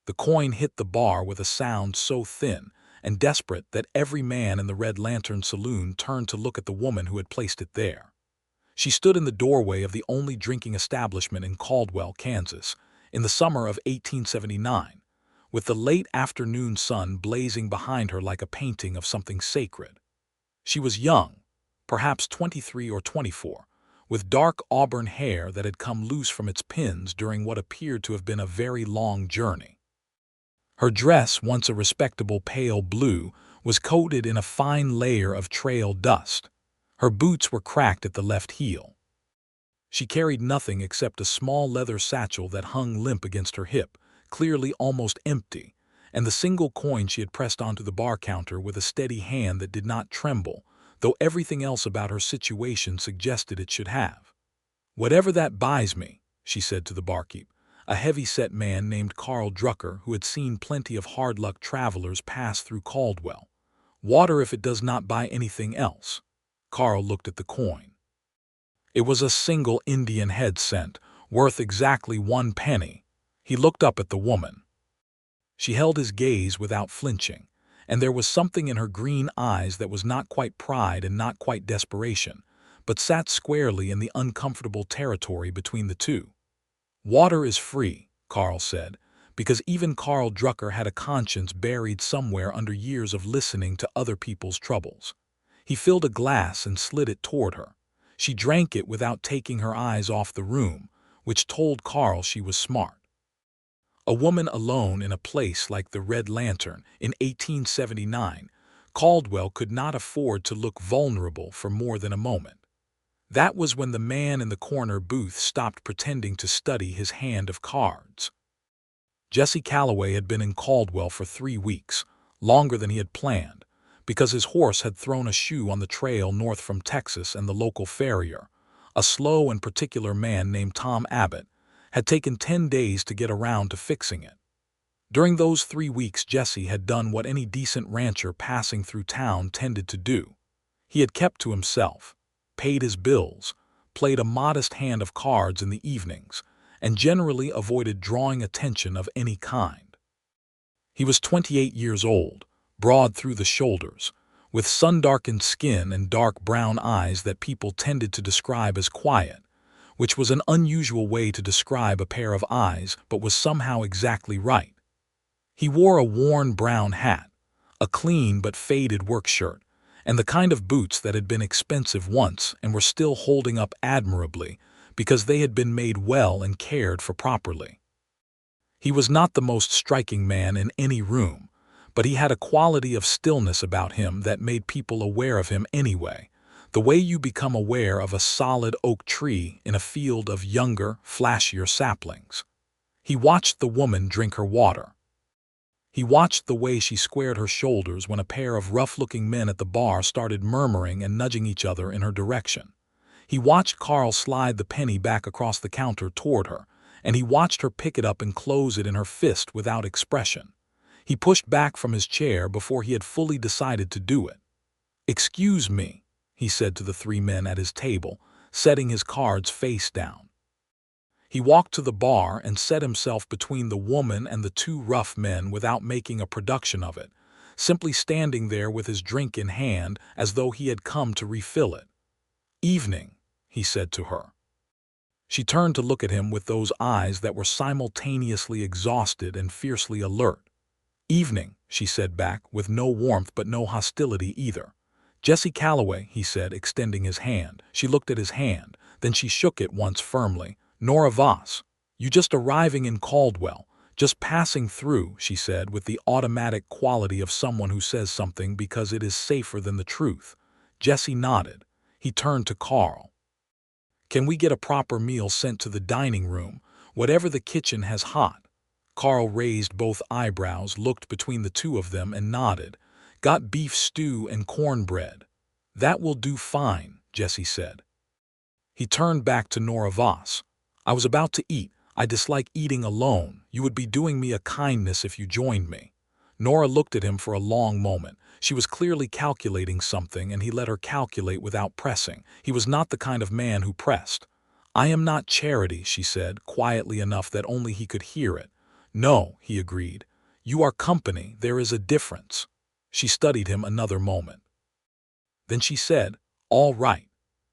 The coin hit the bar with a sound so thin and desperate that every man in the Red Lantern saloon turned to look at the woman who had placed it there. She stood in the doorway of the only drinking establishment in Caldwell, Kansas, in the summer of 1879, with the late afternoon sun blazing behind her like a painting of something sacred. She was young, perhaps 23 or 24, with dark auburn hair that had come loose from its pins during what appeared to have been a very long journey. Her dress, once a respectable pale blue, was coated in a fine layer of trail dust. Her boots were cracked at the left heel. She carried nothing except a small leather satchel that hung limp against her hip, clearly almost empty, and the single coin she had pressed onto the bar counter with a steady hand that did not tremble, though everything else about her situation suggested it should have. "Whatever that buys me," she said to the barkeep, a heavy-set man named Carl Drucker who had seen plenty of hard-luck travelers pass through Caldwell. "Water if it does not buy anything else." Carl looked at the coin. It was a single Indian head cent, worth exactly 1 penny. He looked up at the woman. She held his gaze without flinching, and there was something in her green eyes that was not quite pride and not quite desperation, but sat squarely in the uncomfortable territory between the two. "Water is free," Carl said, because even Carl Drucker had a conscience buried somewhere under years of listening to other people's troubles. He filled a glass and slid it toward her. She drank it without taking her eyes off the room, which told Carl she was smart. A woman alone in a place like the Red Lantern in 1879, Caldwell could not afford to look vulnerable for more than a moment. That was when the man in the corner booth stopped pretending to study his hand of cards. Jesse Calloway had been in Caldwell for 3 weeks, longer than he had planned, because his horse had thrown a shoe on the trail north from Texas, and the local farrier, a slow and particular man named Tom Abbott, had taken 10 days to get around to fixing it. During those 3 weeks Jesse had done what any decent rancher passing through town tended to do. He had kept to himself, paid his bills, played a modest hand of cards in the evenings, and generally avoided drawing attention of any kind. He was 28 years old, broad through the shoulders, with sun-darkened skin and dark brown eyes that people tended to describe as quiet, which was an unusual way to describe a pair of eyes but was somehow exactly right. He wore a worn brown hat, a clean but faded work shirt, and the kind of boots that had been expensive once and were still holding up admirably because they had been made well and cared for properly. He was not the most striking man in any room, but he had a quality of stillness about him that made people aware of him anyway, the way you become aware of a solid oak tree in a field of younger, flashier saplings. He watched the woman drink her water. He watched the way she squared her shoulders when a pair of rough-looking men at the bar started murmuring and nudging each other in her direction. He watched Carl slide the penny back across the counter toward her, and he watched her pick it up and close it in her fist without expression. He pushed back from his chair before he had fully decided to do it. "Excuse me," he said to the 3 men at his table, setting his cards face down. He walked to the bar and set himself between the woman and the 2 rough men without making a production of it, simply standing there with his drink in hand as though he had come to refill it. "Evening," he said to her. She turned to look at him with those eyes that were simultaneously exhausted and fiercely alert. "Evening," she said back, with no warmth but no hostility either. "Jesse Calloway," he said, extending his hand. She looked at his hand, then she shook it once firmly. "Nora Voss, you just arriving in Caldwell, just passing through," she said, with the automatic quality of someone who says something because it is safer than the truth. Jesse nodded. He turned to Carl. "Can we get a proper meal sent to the dining room, whatever the kitchen has hot?" Carl raised both eyebrows, looked between the 2 of them, and nodded. "Got beef stew and cornbread." "That will do fine," Jesse said. He turned back to Nora Voss. "I was about to eat. I dislike eating alone. You would be doing me a kindness if you joined me." Nora looked at him for a long moment. She was clearly calculating something, and he let her calculate without pressing. He was not the kind of man who pressed. "I am not Charity," she said, quietly enough that only he could hear it, No, he agreed. You are company, there is a difference. She studied him another moment. Then she said, all right,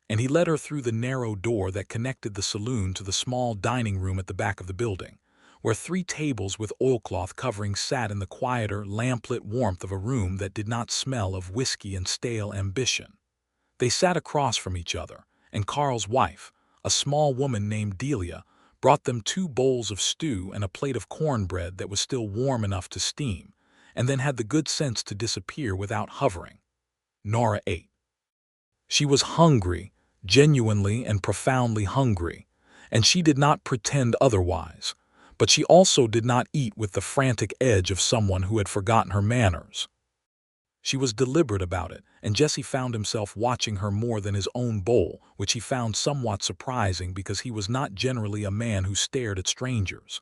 and he led her through the narrow door that connected the saloon to the small dining room at the back of the building, where 3 tables with oilcloth coverings sat in the quieter, lamplit warmth of a room that did not smell of whiskey and stale ambition. They sat across from each other, and Carl's wife, a small woman named Delia, brought them 2 bowls of stew and a plate of cornbread that was still warm enough to steam, and then had the good sense to disappear without hovering. Nora ate. She was hungry, genuinely and profoundly hungry, and she did not pretend otherwise, but she also did not eat with the frantic edge of someone who had forgotten her manners. She was deliberate about it, and Jesse found himself watching her more than his own bowl, which he found somewhat surprising because he was not generally a man who stared at strangers.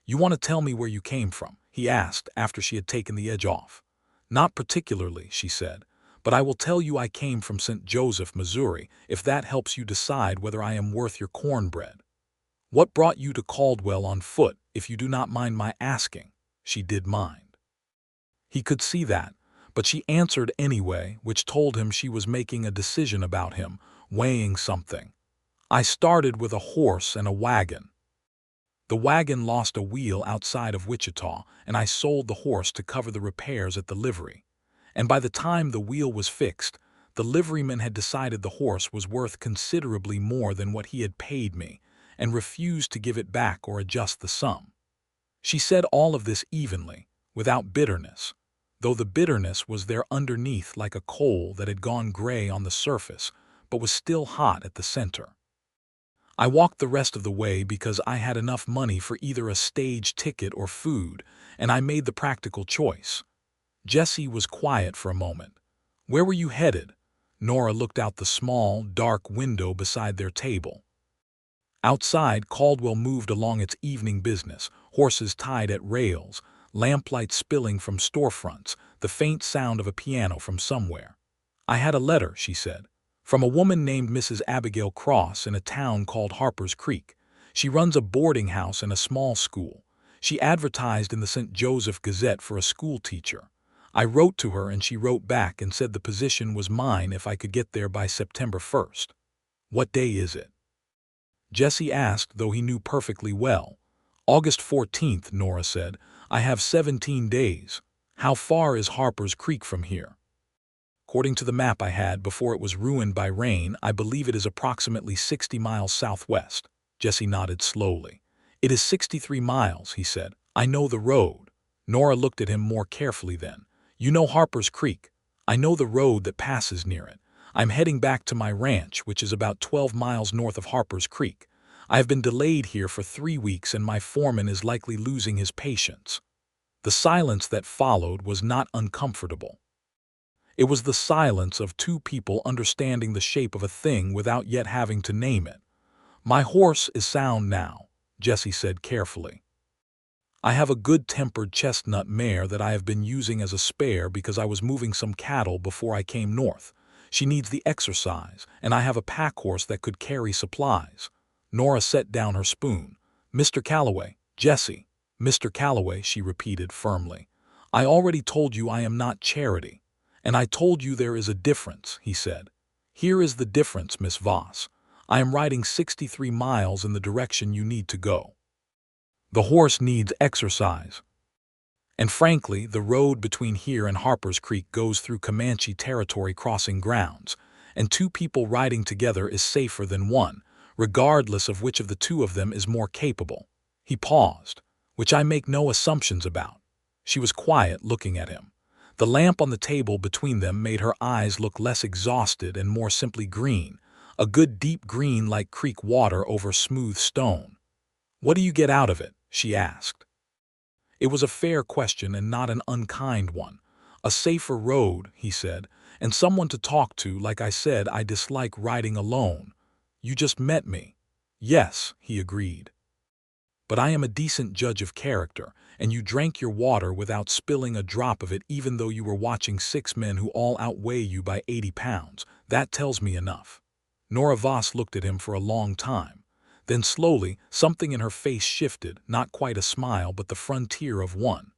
You want to tell me where you came from? He asked after she had taken the edge off. Not particularly, she said, but I will tell you I came from St. Joseph, Missouri, if that helps you decide whether I am worth your cornbread. What brought you to Caldwell on foot, if you do not mind my asking? She did mind. He could see that, but she answered anyway, which told him she was making a decision about him, weighing something. I started with a horse and a wagon. The wagon lost a wheel outside of Wichita, and I sold the horse to cover the repairs at the livery. And by the time the wheel was fixed, the liveryman had decided the horse was worth considerably more than what he had paid me, and refused to give it back or adjust the sum. She said all of this evenly, without bitterness, though the bitterness was there underneath like a coal that had gone gray on the surface, but was still hot at the center. I walked the rest of the way because I had enough money for either a stage ticket or food, and I made the practical choice. Jesse was quiet for a moment. Where were you headed? Nora looked out the small, dark window beside their table. Outside, Caldwell moved along its evening business, horses tied at rails, lamplight spilling from storefronts, the faint sound of a piano from somewhere. I had a letter, she said, from a woman named Mrs. Abigail Cross in a town called Harper's Creek. She runs a boarding house and a small school. She advertised in the St. Joseph Gazette for a school teacher. I wrote to her and she wrote back and said the position was mine if I could get there by September 1st. What day is it? Jesse asked, though he knew perfectly well. August 14th, Nora said. I have 17 days. How far is Harper's Creek from here? According to the map I had before it was ruined by rain, I believe it is approximately 60 miles southwest. Jesse nodded slowly. It is 63 miles, he said. I know the road. Nora looked at him more carefully then. You know Harper's Creek. I know the road that passes near it. I'm heading back to my ranch, which is about 12 miles north of Harper's Creek. I have been delayed here for 3 weeks and my foreman is likely losing his patience. The silence that followed was not uncomfortable. It was the silence of 2 people understanding the shape of a thing without yet having to name it. My horse is sound now, Jesse said carefully. I have a good-tempered chestnut mare that I have been using as a spare because I was moving some cattle before I came north. She needs the exercise, and I have a pack horse that could carry supplies. Nora set down her spoon. Mr. Calloway, Jesse. Mr. Calloway, she repeated firmly. I already told you I am not Charity. And I told you there is a difference, he said. Here is the difference, Miss Voss. I am riding 63 miles in the direction you need to go. The horse needs exercise. And frankly, the road between here and Harper's Creek goes through Comanche territory crossing grounds, and 2 people riding together is safer than one, regardless of which of the 2 of them is more capable. He paused, which I make no assumptions about. She was quiet, looking at him. The lamp on the table between them made her eyes look less exhausted and more simply green, a good deep green like creek water over smooth stone. What do you get out of it? She asked. It was a fair question and not an unkind one. A safer road, he said, and someone to talk to. Like I said, I dislike riding alone. You just met me. Yes, he agreed. But I am a decent judge of character, and you drank your water without spilling a drop of it even though you were watching 6 men who all outweigh you by 80 pounds. That tells me enough. Nora Voss looked at him for a long time. Then slowly, something in her face shifted, not quite a smile but the frontier of one.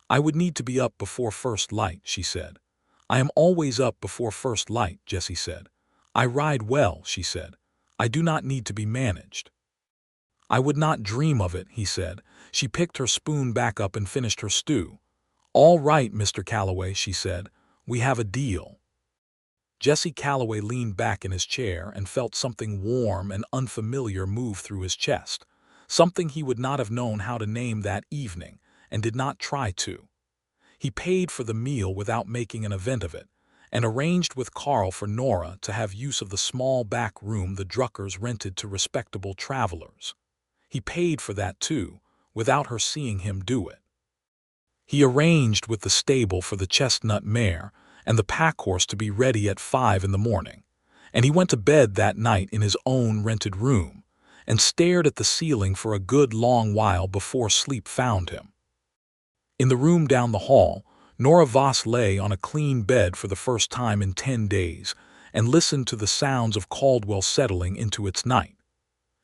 "I would need to be up before first light," she said. "I am always up before first light," Jesse said. "I ride well," she said. "I do not need to be managed." "I would not dream of it," he said. She picked her spoon back up and finished her stew. "All right, Mr. Calloway," she said. "We have a deal." Jesse Calloway leaned back in his chair and felt something warm and unfamiliar move through his chest, something he would not have known how to name that evening, and did not try to. He paid for the meal without making an event of it, and arranged with Carl for Nora to have use of the small back room the Druckers rented to respectable travelers. He paid for that too, without her seeing him do it. He arranged with the stable for the chestnut mare and the pack horse to be ready at 5 in the morning, and he went to bed that night in his own rented room, and stared at the ceiling for a good long while before sleep found him. In the room down the hall, Nora Voss lay on a clean bed for the first time in 10 days and listened to the sounds of Caldwell settling into its night.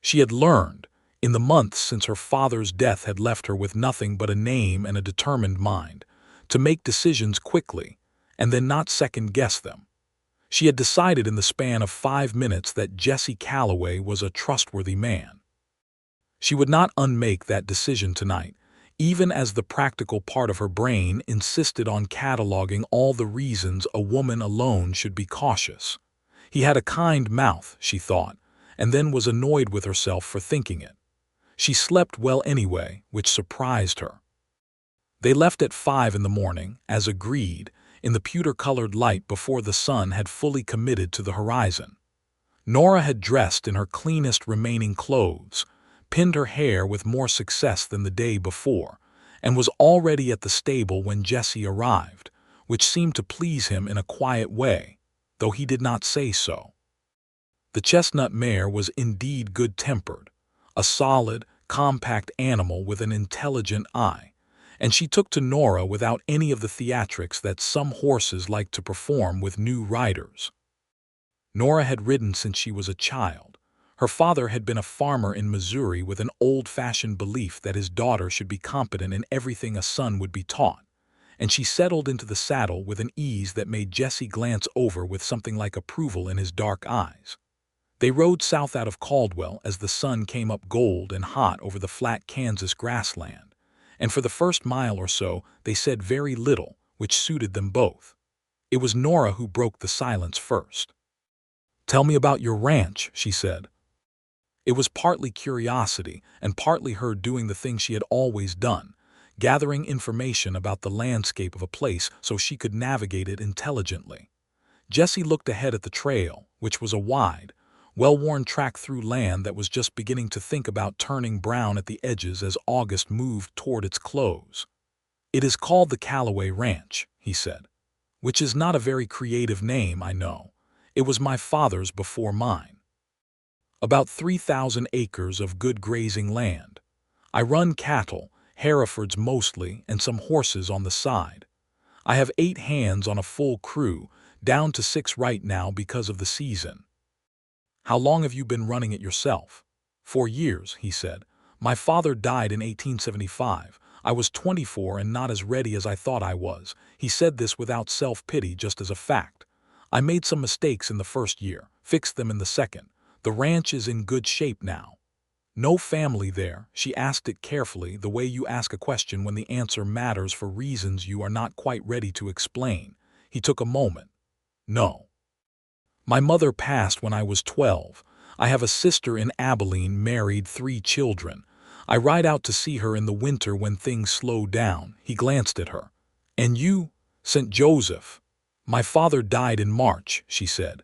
She had learned, in the months since her father's death had left her with nothing but a name and a determined mind, to make decisions quickly and then not second-guess them. She had decided in the span of 5 minutes that Jesse Calloway was a trustworthy man. She would not unmake that decision tonight, even as the practical part of her brain insisted on cataloging all the reasons a woman alone should be cautious. He had a kind mouth, she thought, and then was annoyed with herself for thinking it. She slept well anyway, which surprised her. They left at 5 in the morning, as agreed, in the pewter-colored light before the sun had fully committed to the horizon. Nora had dressed in her cleanest remaining clothes, pinned her hair with more success than the day before, and was already at the stable when Jesse arrived, which seemed to please him in a quiet way, though he did not say so. The chestnut mare was indeed good-tempered, a solid, compact animal with an intelligent eye, and she took to Nora without any of the theatrics that some horses like to perform with new riders. Nora had ridden since she was a child. Her father had been a farmer in Missouri with an old-fashioned belief that his daughter should be competent in everything a son would be taught, and she settled into the saddle with an ease that made Jesse glance over with something like approval in his dark eyes. They rode south out of Caldwell as the sun came up gold and hot over the flat Kansas grassland, and for the first mile or so they said very little, which suited them both. It was Nora who broke the silence first. "Tell me about your ranch," she said. It was partly curiosity and partly her doing the thing she had always done, gathering information about the landscape of a place so she could navigate it intelligently. Jesse looked ahead at the trail, which was a wide, well-worn track through land that was just beginning to think about turning brown at the edges as August moved toward its close. "It is called the Calloway Ranch," he said, "which is not a very creative name, I know. It was my father's before mine. About 3,000 acres of good grazing land. I run cattle, Herefords mostly, and some horses on the side. I have 8 hands on a full crew, down to 6 right now because of the season." "How long have you been running it yourself?" "4 years," he said. "My father died in 1875. I was 24 and not as ready as I thought I was." He said this without self-pity, just as a fact. "I made some mistakes in the first year, fixed them in the second. The ranch is in good shape now." "No family there?" She asked it carefully, the way you ask a question when the answer matters for reasons you are not quite ready to explain. He took a moment. "No. My mother passed when I was 12. I have a sister in Abilene, married, 3 children. I ride out to see her in the winter when things slow down." He glanced at her. "And you?" "St. Joseph. My father died in March," she said.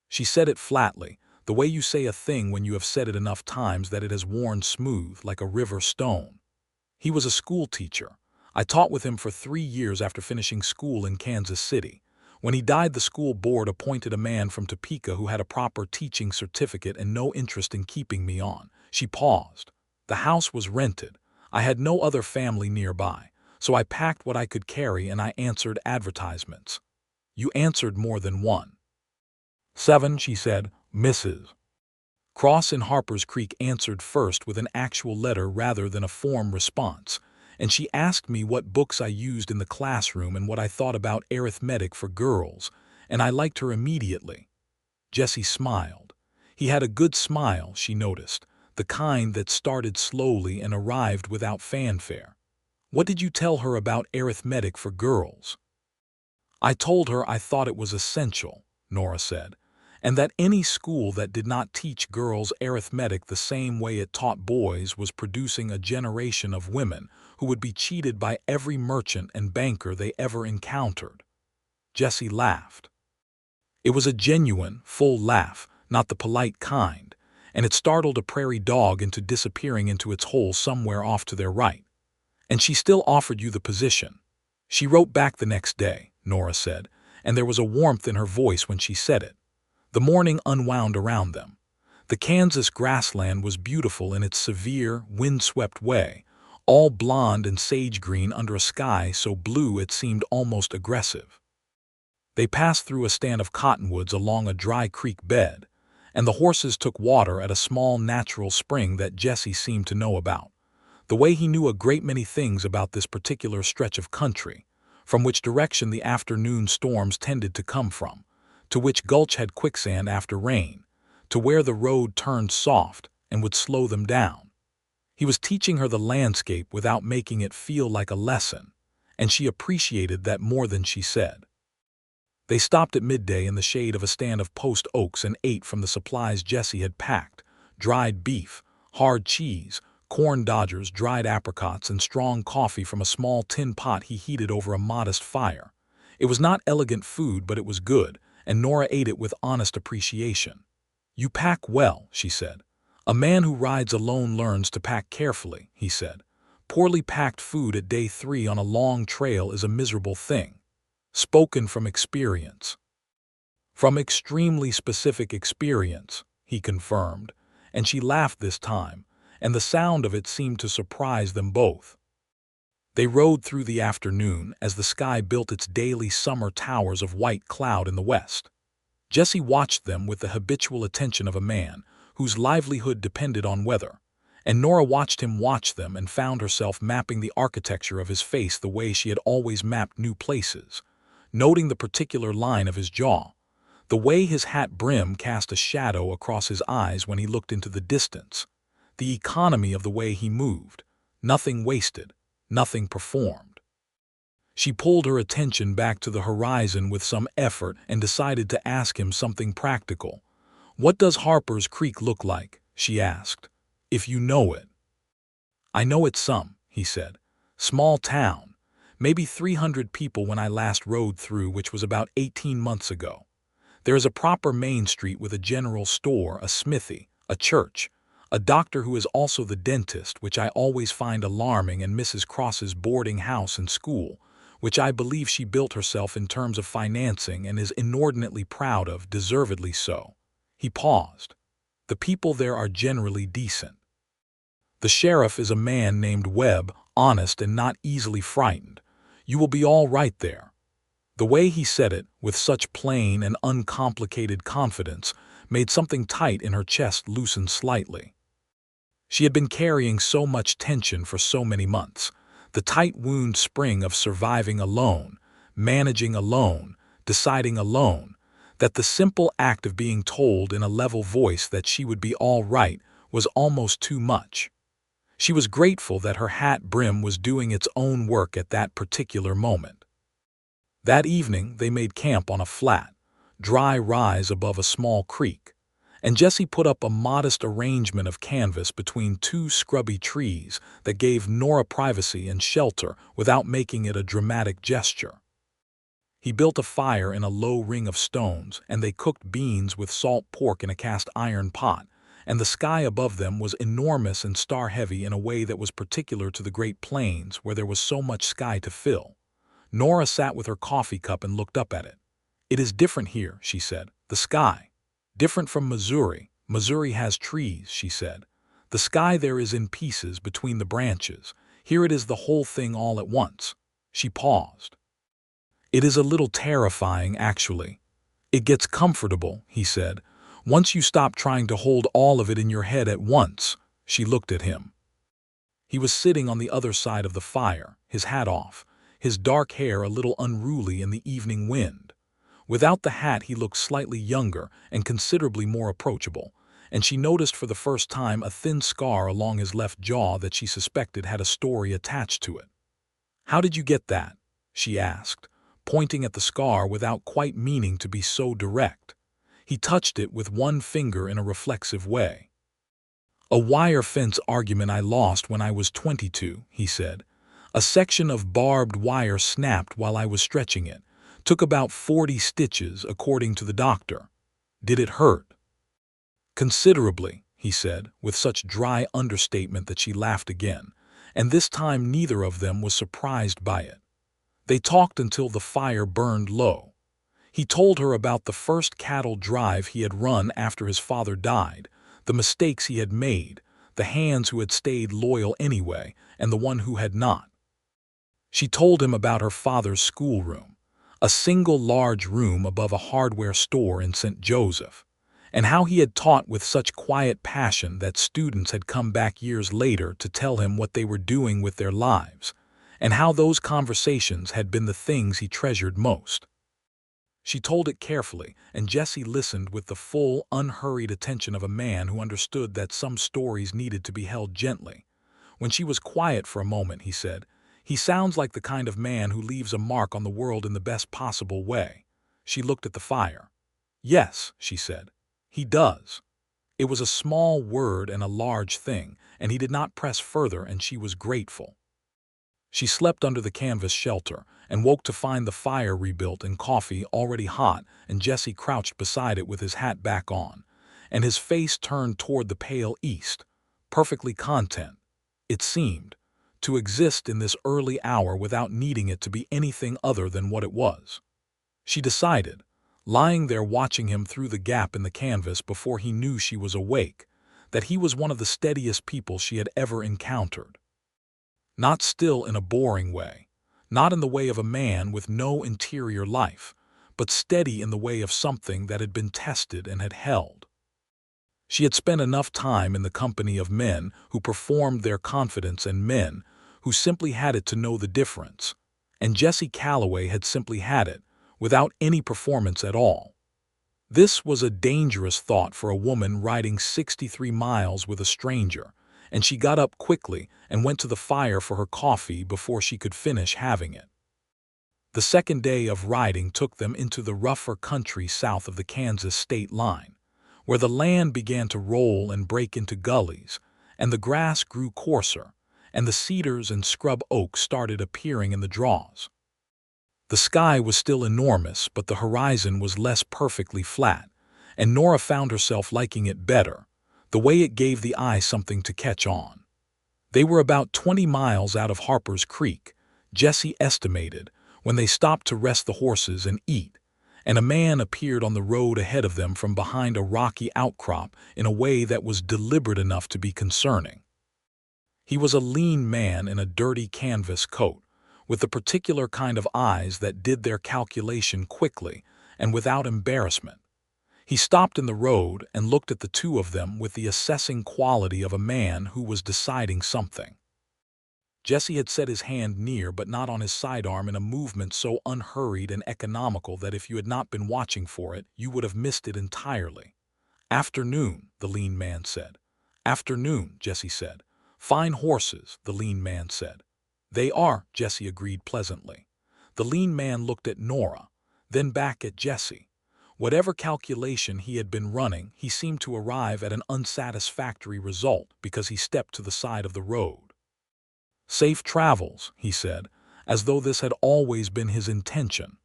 She said it flatly, the way you say a thing when you have said it enough times that it has worn smooth like a river stone. "He was a school teacher. I taught with him for 3 years after finishing school in Kansas City. When he died, the school board appointed a man from Topeka who had a proper teaching certificate and no interest in keeping me on." She paused. "The house was rented. I had no other family nearby, so I packed what I could carry and I answered advertisements." "You answered more than one." "7, she said. "Mrs. Cross in Harper's Creek answered first with an actual letter rather than a form response, and she asked me what books I used in the classroom and what I thought about arithmetic for girls, and I liked her immediately. Jesse smiled. He had a good smile, she noticed, the kind that started slowly and arrived without fanfare. What did you tell her about arithmetic for girls? I told her I thought it was essential, Nora said, and that any school that did not teach girls arithmetic the same way it taught boys was producing a generation of women who would be cheated by every merchant and banker they ever encountered. Jesse laughed. It was a genuine, full laugh, not the polite kind, and it startled a prairie dog into disappearing into its hole somewhere off to their right. And she still offered you the position. She wrote back the next day, Nora said, and there was a warmth in her voice when she said it. The morning unwound around them. The Kansas grassland was beautiful in its severe, wind-swept way, all blonde and sage-green under a sky so blue it seemed almost aggressive. They passed through a stand of cottonwoods along a dry creek bed, and the horses took water at a small natural spring that Jesse seemed to know about, the way he knew a great many things about this particular stretch of country, from which direction the afternoon storms tended to come from, to which gulch had quicksand after rain, to where the road turned soft and would slow them down. He was teaching her the landscape without making it feel like a lesson, and she appreciated that more than she said. They stopped at midday in the shade of a stand of post oaks and ate from the supplies Jesse had packed: dried beef, hard cheese, corn dodgers, dried apricots, and strong coffee from a small tin pot he heated over a modest fire. It was not elegant food, but it was good, and Nora ate it with honest appreciation. "You pack well," she said. "A man who rides alone learns to pack carefully," he said. "Poorly packed food at day 3 on a long trail is a miserable thing." Spoken from experience. From extremely specific experience, he confirmed, and she laughed this time, and the sound of it seemed to surprise them both. They rode through the afternoon as the sky built its daily summer towers of white cloud in the west. Jesse watched them with the habitual attention of a man whose livelihood depended on weather, and Nora watched him watch them and found herself mapping the architecture of his face the way she had always mapped new places, noting the particular line of his jaw, the way his hat brim cast a shadow across his eyes when he looked into the distance, the economy of the way he moved, nothing wasted, nothing performed. She pulled her attention back to the horizon with some effort and decided to ask him something practical. "What does Harper's Creek look like?" she asked. "If you know it." "I know it some," he said. "Small town. Maybe 300 people when I last rode through, which was about 18 months ago. There is a proper main street with a general store, a smithy, a church, a doctor who is also the dentist, which I always find alarming, and Mrs. Cross's boarding house and school, which I believe she built herself in terms of financing and is inordinately proud of, deservedly so." He paused. "The people there are generally decent. The sheriff is a man named Webb, honest and not easily frightened. You will be all right there." The way he said it, with such plain and uncomplicated confidence, made something tight in her chest loosen slightly. She had been carrying so much tension for so many months, the tight wound spring of surviving alone, managing alone, deciding alone, that the simple act of being told in a level voice that she would be all right was almost too much. She was grateful that her hat brim was doing its own work at that particular moment. That evening they made camp on a flat, dry rise above a small creek, and Jesse put up a modest arrangement of canvas between 2 scrubby trees that gave Nora privacy and shelter without making it a dramatic gesture. He built a fire in a low ring of stones, and they cooked beans with salt pork in a cast iron pot, and the sky above them was enormous and star-heavy in a way that was particular to the Great Plains where there was so much sky to fill. Nora sat with her coffee cup and looked up at it. "It is different here," she said. "The sky. Different from Missouri. Missouri has trees," she said. "The sky there is in pieces between the branches. Here it is the whole thing all at once." She paused. "It is a little terrifying, actually." "It gets comfortable," he said. Once you stop trying to hold all of it in your head at once." She looked at him. He was sitting on the other side of the fire, his hat off, his dark hair a little unruly in the evening wind. Without the hat he looked slightly younger and considerably more approachable, and she noticed for the first time a thin scar along his left jaw that she suspected had a story attached to it. "How did you get that?" she asked, pointing at the scar without quite meaning to be so direct. He touched it with one finger in a reflexive way. "A wire fence argument I lost when I was 22, he said. "A section of barbed wire snapped while I was stretching it. Took about 40 stitches, according to the doctor." "Did it hurt?" "Considerably," he said, with such dry understatement that she laughed again, and this time neither of them was surprised by it. They talked until the fire burned low. He told her about the first cattle drive he had run after his father died, the mistakes he had made, the hands who had stayed loyal anyway, and the one who had not. She told him about her father's schoolroom, a single large room above a hardware store in St. Joseph, and how he had taught with such quiet passion that students had come back years later to tell him what they were doing with their lives, and how those conversations had been the things he treasured most. She told it carefully, and Jesse listened with the full, unhurried attention of a man who understood that some stories needed to be held gently. When she was quiet for a moment, he said, "He sounds like the kind of man who leaves a mark on the world in the best possible way." She looked at the fire. "Yes," she said, "he does." It was a small word and a large thing, and he did not press further, and she was grateful. She slept under the canvas shelter and woke to find the fire rebuilt and coffee already hot, and Jesse crouched beside it with his hat back on, and his face turned toward the pale east, perfectly content, it seemed, to exist in this early hour without needing it to be anything other than what it was. She decided, lying there watching him through the gap in the canvas before he knew she was awake, that he was one of the steadiest people she had ever encountered. Not still in a boring way, not in the way of a man with no interior life, but steady in the way of something that had been tested and had held. She had spent enough time in the company of men who performed their confidence and men who simply had it to know the difference, and Jesse Calloway had simply had it, without any performance at all. This was a dangerous thought for a woman riding 63 miles with a stranger, and she got up quickly and went to the fire for her coffee before she could finish having it. The second day of riding took them into the rougher country south of the Kansas state line, where the land began to roll and break into gullies, and the grass grew coarser, and the cedars and scrub oaks started appearing in the draws. The sky was still enormous, but the horizon was less perfectly flat, and Nora found herself liking it better, the way it gave the eye something to catch on. They were about 20 miles out of Harper's Creek, Jesse estimated, when they stopped to rest the horses and eat, and a man appeared on the road ahead of them from behind a rocky outcrop in a way that was deliberate enough to be concerning. He was a lean man in a dirty canvas coat, with the particular kind of eyes that did their calculation quickly and without embarrassment. He stopped in the road and looked at the two of them with the assessing quality of a man who was deciding something. Jesse had set his hand near but not on his sidearm in a movement so unhurried and economical that if you had not been watching for it, you would have missed it entirely. "Afternoon," the lean man said. "Afternoon," Jesse said. "Fine horses," the lean man said. "They are," Jesse agreed pleasantly. The lean man looked at Nora, then back at Jesse. Whatever calculation he had been running, he seemed to arrive at an unsatisfactory result because he stepped to the side of the road. "Safe travels," he said, as though this had always been his intention.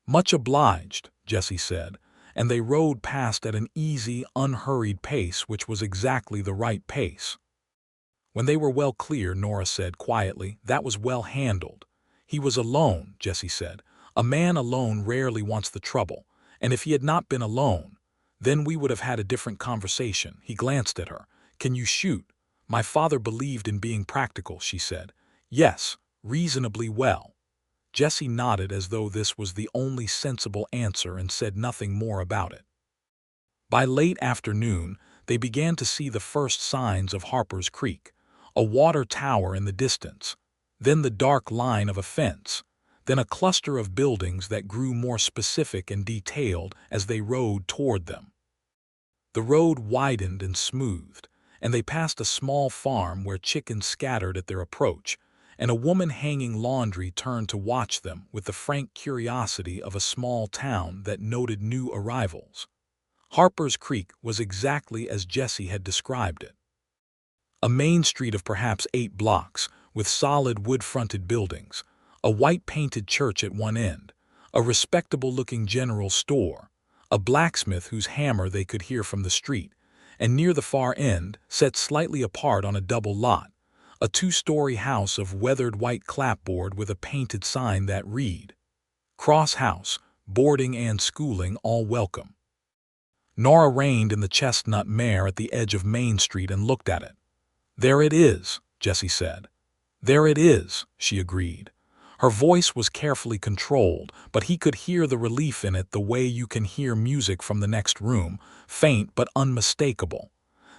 "Much obliged," Jesse said, and they rode past at an easy, unhurried pace which was exactly the right pace. When they were well clear, Nora said quietly, "That was well handled." "He was alone," Jesse said. "A man alone rarely wants the trouble, and if he had not been alone, then we would have had a different conversation." He glanced at her. "Can you shoot?" "My father believed in being practical," she said. "Yes, reasonably well." Jesse nodded as though this was the only sensible answer and said nothing more about it. By late afternoon, they began to see the first signs of Harper's Creek, a water tower in the distance, then the dark line of a fence, then a cluster of buildings that grew more specific and detailed as they rode toward them. The road widened and smoothed, and they passed a small farm where chickens scattered at their approach, and a woman hanging laundry turned to watch them with the frank curiosity of a small town that noted new arrivals. Harper's Creek was exactly as Jesse had described it. A main street of perhaps 8 blocks, with solid wood-fronted buildings, a white-painted church at one end, a respectable-looking general store, a blacksmith whose hammer they could hear from the street, and near the far end, set slightly apart on a double lot, a 2-story house of weathered white clapboard with a painted sign that read, "Cross House, Boarding and Schooling All Welcome." Nora reined in the chestnut mare at the edge of Main Street and looked at it. "There it is," Jesse said. "There it is," she agreed. Her voice was carefully controlled, but he could hear the relief in it the way you can hear music from the next room, faint but unmistakable.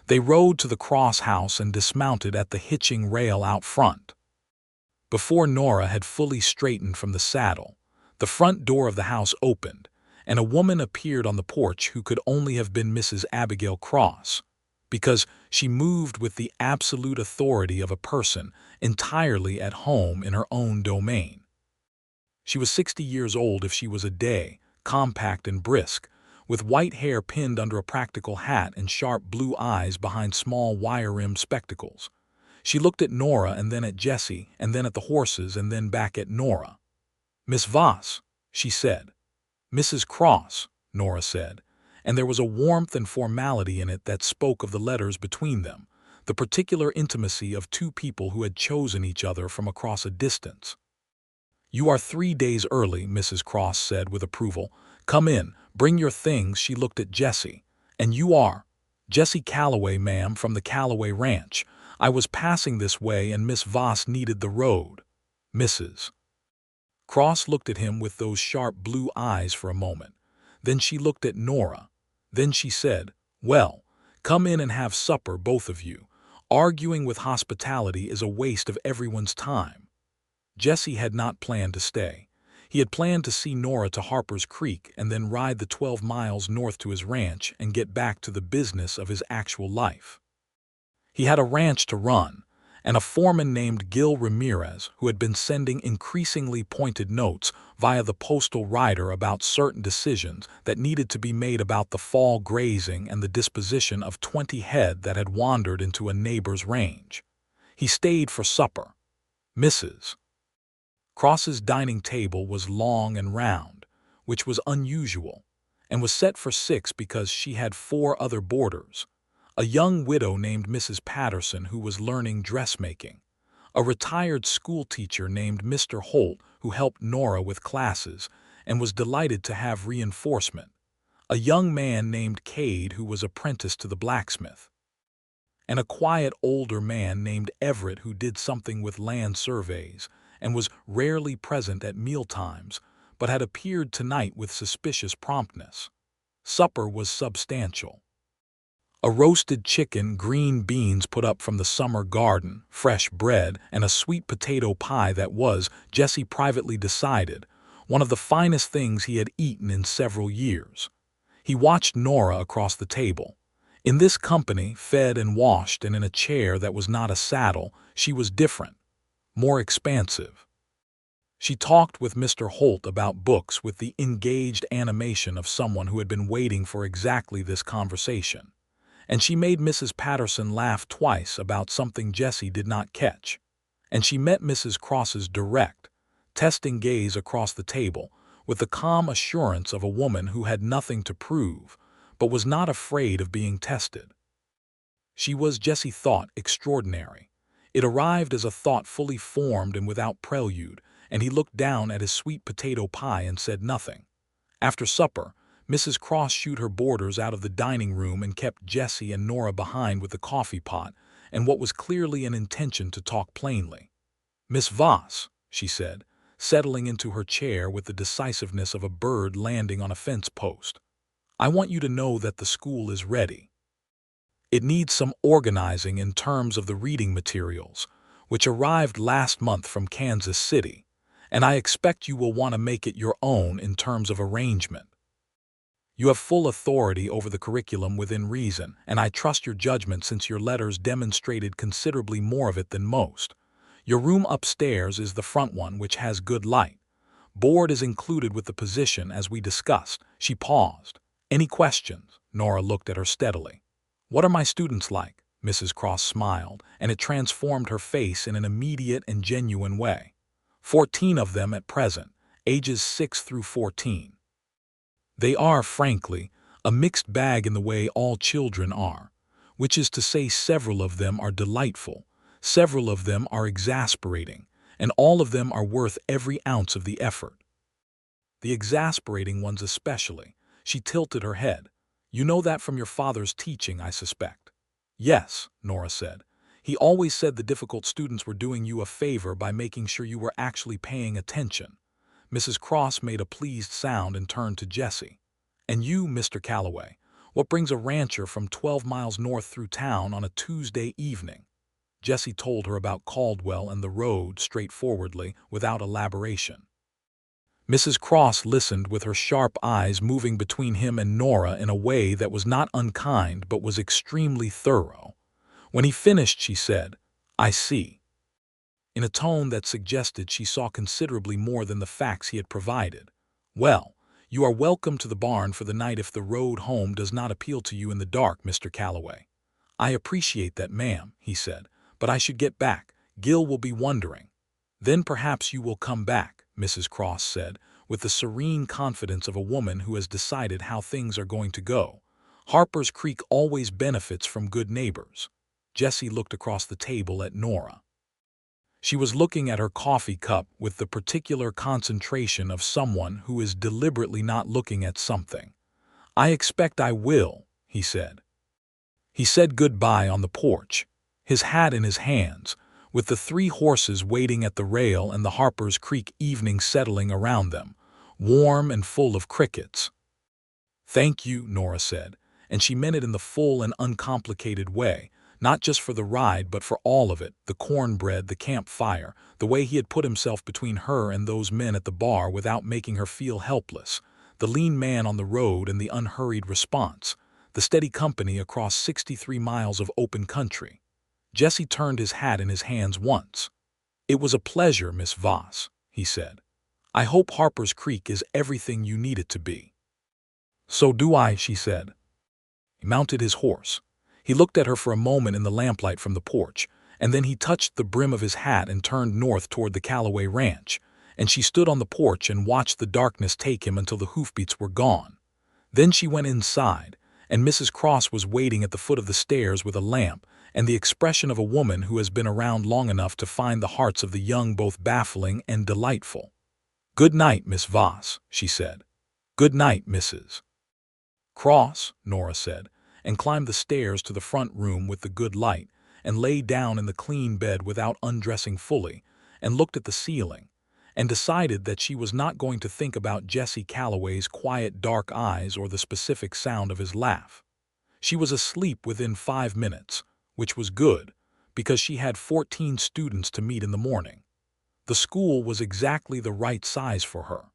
They rode to the cross house and dismounted at the hitching rail out front. Before Nora had fully straightened from the saddle, the front door of the house opened, and a woman appeared on the porch who could only have been Mrs. Abigail Cross, because she moved with the absolute authority of a person entirely at home in her own domain. She was 60 years old if she was a day, compact and brisk, with white hair pinned under a practical hat and sharp blue eyes behind small wire-rimmed spectacles. She looked at Nora and then at Jesse and then at the horses and then back at Nora. "Miss Voss," she said. "Mrs. Cross," Nora said, and there was a warmth and formality in it that spoke of the letters between them, the particular intimacy of two people who had chosen each other from across a distance. "You are 3 days early," Mrs. Cross said with approval. "Come in, bring your things." She looked at Jesse. "And you are?" "Jesse Calloway, ma'am, from the Calloway Ranch. I was passing this way and Miss Voss needed the road." "Mrs." Cross looked at him with those sharp blue eyes for a moment. Then she looked at Nora. Then she said, "Well, come in and have supper, both of you. Arguing with hospitality is a waste of everyone's time." Jesse had not planned to stay. He had planned to see Nora to Harper's Creek and then ride the 12 miles north to his ranch and get back to the business of his actual life. He had a ranch to run, and a foreman named Gil Ramirez who had been sending increasingly pointed notes via the postal rider about certain decisions that needed to be made about the fall grazing and the disposition of 20 head that had wandered into a neighbor's range. He stayed for supper. Mrs. Cross's dining table was long and round, which was unusual, and was set for 6 because she had 4 other boarders. A young widow named Mrs. Patterson who was learning dressmaking, a retired schoolteacher named Mr. Holt who helped Nora with classes and was delighted to have reinforcement, a young man named Cade who was apprenticed to the blacksmith, and a quiet older man named Everett who did something with land surveys and was rarely present at mealtimes, but had appeared tonight with suspicious promptness. Supper was substantial. A roasted chicken, green beans put up from the summer garden, fresh bread, and a sweet potato pie that was, Jesse privately decided, one of the finest things he had eaten in several years. He watched Nora across the table. In this company, fed and washed and in a chair that was not a saddle, she was different, more expansive. She talked with Mr. Holt about books with the engaged animation of someone who had been waiting for exactly this conversation. And she made Mrs. Patterson laugh twice about something Jesse did not catch. And she met Mrs. Cross's direct, testing gaze across the table with the calm assurance of a woman who had nothing to prove, but was not afraid of being tested. She was, Jesse thought, extraordinary. It arrived as a thought fully formed and without prelude, and he looked down at his sweet potato pie and said nothing. After supper, Mrs. Cross shooed her boarders out of the dining room and kept Jesse and Nora behind with the coffee pot and what was clearly an intention to talk plainly. "Miss Voss," she said, settling into her chair with the decisiveness of a bird landing on a fence post, I want you to know that the school is ready. It needs some organizing in terms of the reading materials, which arrived last month from Kansas City, and I expect you will want to make it your own in terms of arrangement. You have full authority over the curriculum within reason, and I trust your judgment since your letters demonstrated considerably more of it than most. Your room upstairs is the front one, which has good light. Board is included with the position, as we discussed. She paused. Any questions? Nora looked at her steadily. What are my students like? Mrs. Cross smiled, and it transformed her face in an immediate and genuine way. 14 of them at present, ages 6 through 14. They are, frankly, a mixed bag in the way all children are, which is to say several of them are delightful, several of them are exasperating, and all of them are worth every ounce of the effort. The exasperating ones especially. She tilted her head. You know that from your father's teaching, I suspect. Yes, Nora said. He always said the difficult students were doing you a favor by making sure you were actually paying attention. Mrs. Cross made a pleased sound and turned to Jesse. And you, Mr. Calloway, what brings a rancher from 12 miles north through town on a Tuesday evening? Jesse told her about Caldwell and the road straightforwardly, without elaboration. Mrs. Cross listened with her sharp eyes moving between him and Nora in a way that was not unkind but was extremely thorough. When he finished, she said, I see, in a tone that suggested she saw considerably more than the facts he had provided. Well, you are welcome to the barn for the night if the road home does not appeal to you in the dark, Mr. Calloway. I appreciate that, ma'am, he said, but I should get back. Gil will be wondering. Then perhaps you will come back, Mrs. Cross said, with the serene confidence of a woman who has decided how things are going to go. Harper's Creek always benefits from good neighbors. Jesse looked across the table at Nora. She was looking at her coffee cup with the particular concentration of someone who is deliberately not looking at something. I expect I will, he said. He said goodbye on the porch, his hat in his hands, with the 3 horses waiting at the rail and the Harper's Creek evening settling around them, warm and full of crickets. Thank you, Nora said, and she meant it in the full and uncomplicated way, not just for the ride but for all of it, the cornbread, the campfire, the way he had put himself between her and those men at the bar without making her feel helpless, the lean man on the road and the unhurried response, the steady company across 63 miles of open country. Jesse turned his hat in his hands once. It was a pleasure, Miss Voss, he said. I hope Harper's Creek is everything you need it to be. So do I, she said. He mounted his horse. He looked at her for a moment in the lamplight from the porch, and then he touched the brim of his hat and turned north toward the Calloway ranch, and she stood on the porch and watched the darkness take him until the hoofbeats were gone. Then she went inside, and Mrs. Cross was waiting at the foot of the stairs with a lamp and the expression of a woman who has been around long enough to find the hearts of the young both baffling and delightful. Good night, Miss Voss, she said. Good night, Mrs. Cross, Nora said, and climbed the stairs to the front room with the good light, and lay down in the clean bed without undressing fully, and looked at the ceiling, and decided that she was not going to think about Jesse Calloway's quiet dark eyes or the specific sound of his laugh. She was asleep within 5 minutes, which was good, because she had 14 students to meet in the morning. The school was exactly the right size for her.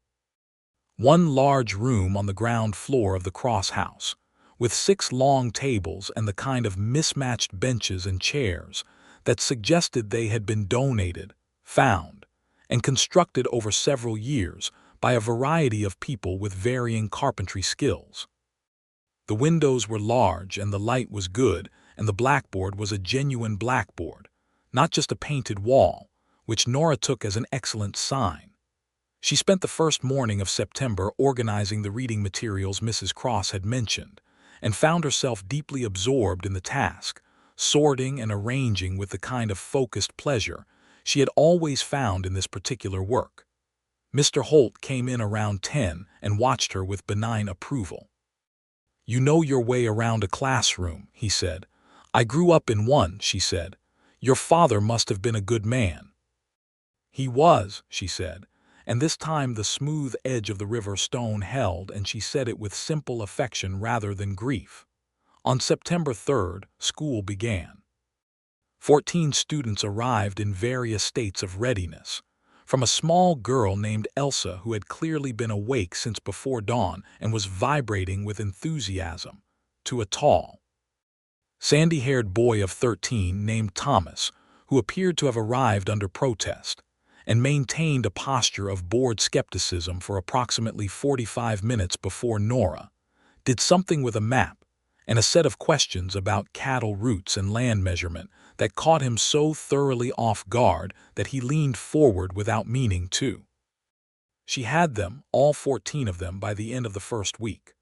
One large room on the ground floor of the Cross house, with 6 long tables and the kind of mismatched benches and chairs that suggested they had been donated, found, and constructed over several years by a variety of people with varying carpentry skills. The windows were large and the light was good, and the blackboard was a genuine blackboard, not just a painted wall, which Nora took as an excellent sign. She spent the first morning of September organizing the reading materials Mrs. Cross had mentioned, and found herself deeply absorbed in the task, sorting and arranging with the kind of focused pleasure she had always found in this particular work. Mr. Holt came in around 10 and watched her with benign approval. You know your way around a classroom, he said. I grew up in one, she said. Your father must have been a good man. He was, she said, and this time the smooth edge of the river stone held, and she said it with simple affection rather than grief. On September 3rd, school began. 14 students arrived in various states of readiness. From a small girl named Elsa who had clearly been awake since before dawn and was vibrating with enthusiasm, to a tall, sandy-haired boy of 13 named Thomas, who appeared to have arrived under protest, and maintained a posture of bored skepticism for approximately 45 minutes before Nora did something with a map and a set of questions about cattle routes and land measurement that caught him so thoroughly off guard that he leaned forward without meaning to. She had them, all 14 of them, by the end of the first week.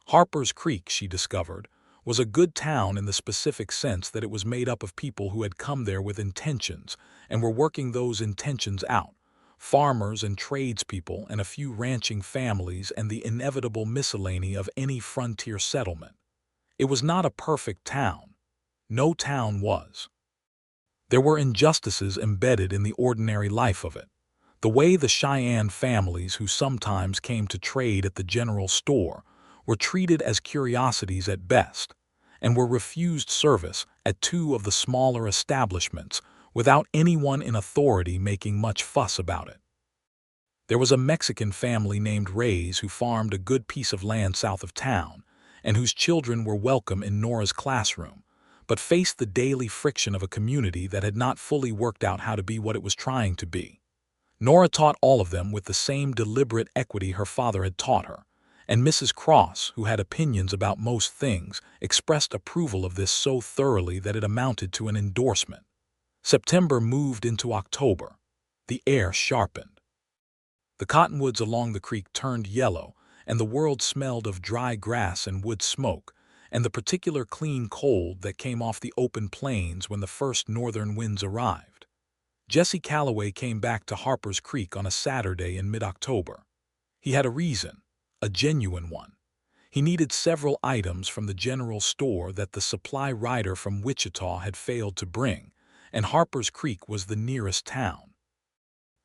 Harper's Creek, she discovered, was a good town in the specific sense that it was made up of people who had come there with intentions and were working those intentions out, farmers and tradespeople and a few ranching families and the inevitable miscellany of any frontier settlement. It was not a perfect town. No town was. There were injustices embedded in the ordinary life of it. The way the Cheyenne families who sometimes came to trade at the general store were treated as curiosities at best, and were refused service at 2 of the smaller establishments without anyone in authority making much fuss about it. There was a Mexican family named Reyes who farmed a good piece of land south of town, and whose children were welcome in Nora's classroom, but faced the daily friction of a community that had not fully worked out how to be what it was trying to be. Nora taught all of them with the same deliberate equity her father had taught her, and Mrs. Cross, who had opinions about most things, expressed approval of this so thoroughly that it amounted to an endorsement. September moved into October. The air sharpened. The cottonwoods along the creek turned yellow, and the world smelled of dry grass and wood smoke, and the particular clean cold that came off the open plains when the first northern winds arrived. Jesse Calloway came back to Harper's Creek on a Saturday in mid-October. He had a reason, a genuine one. He needed several items from the general store that the supply rider from Wichita had failed to bring, and Harper's Creek was the nearest town.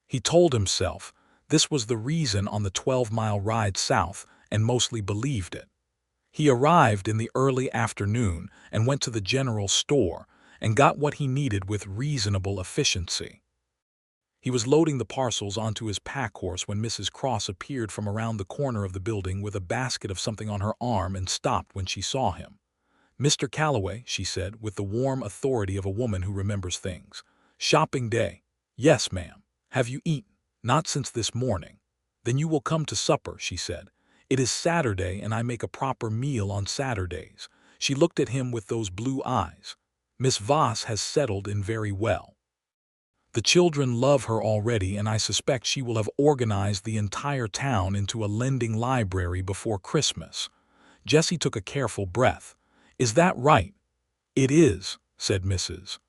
He told himself this was the reason on the 12-mile ride south, and mostly believed it. He arrived in the early afternoon and went to the general store and got what he needed with reasonable efficiency. He was loading the parcels onto his pack horse when Mrs. Cross appeared from around the corner of the building with a basket of something on her arm and stopped when she saw him. "Mr. Calloway," she said, with the warm authority of a woman who remembers things. "Shopping day?" "Yes, ma'am." "Have you eaten?" "Not since this morning." "Then you will come to supper," she said. "It is Saturday, and I make a proper meal on Saturdays." She looked at him with those blue eyes. "Miss Voss has settled in very well. The children love her already, and I suspect she will have organized the entire town into a lending library before Christmas." Jesse took a careful breath. "Is that right?" "It is," said Mrs.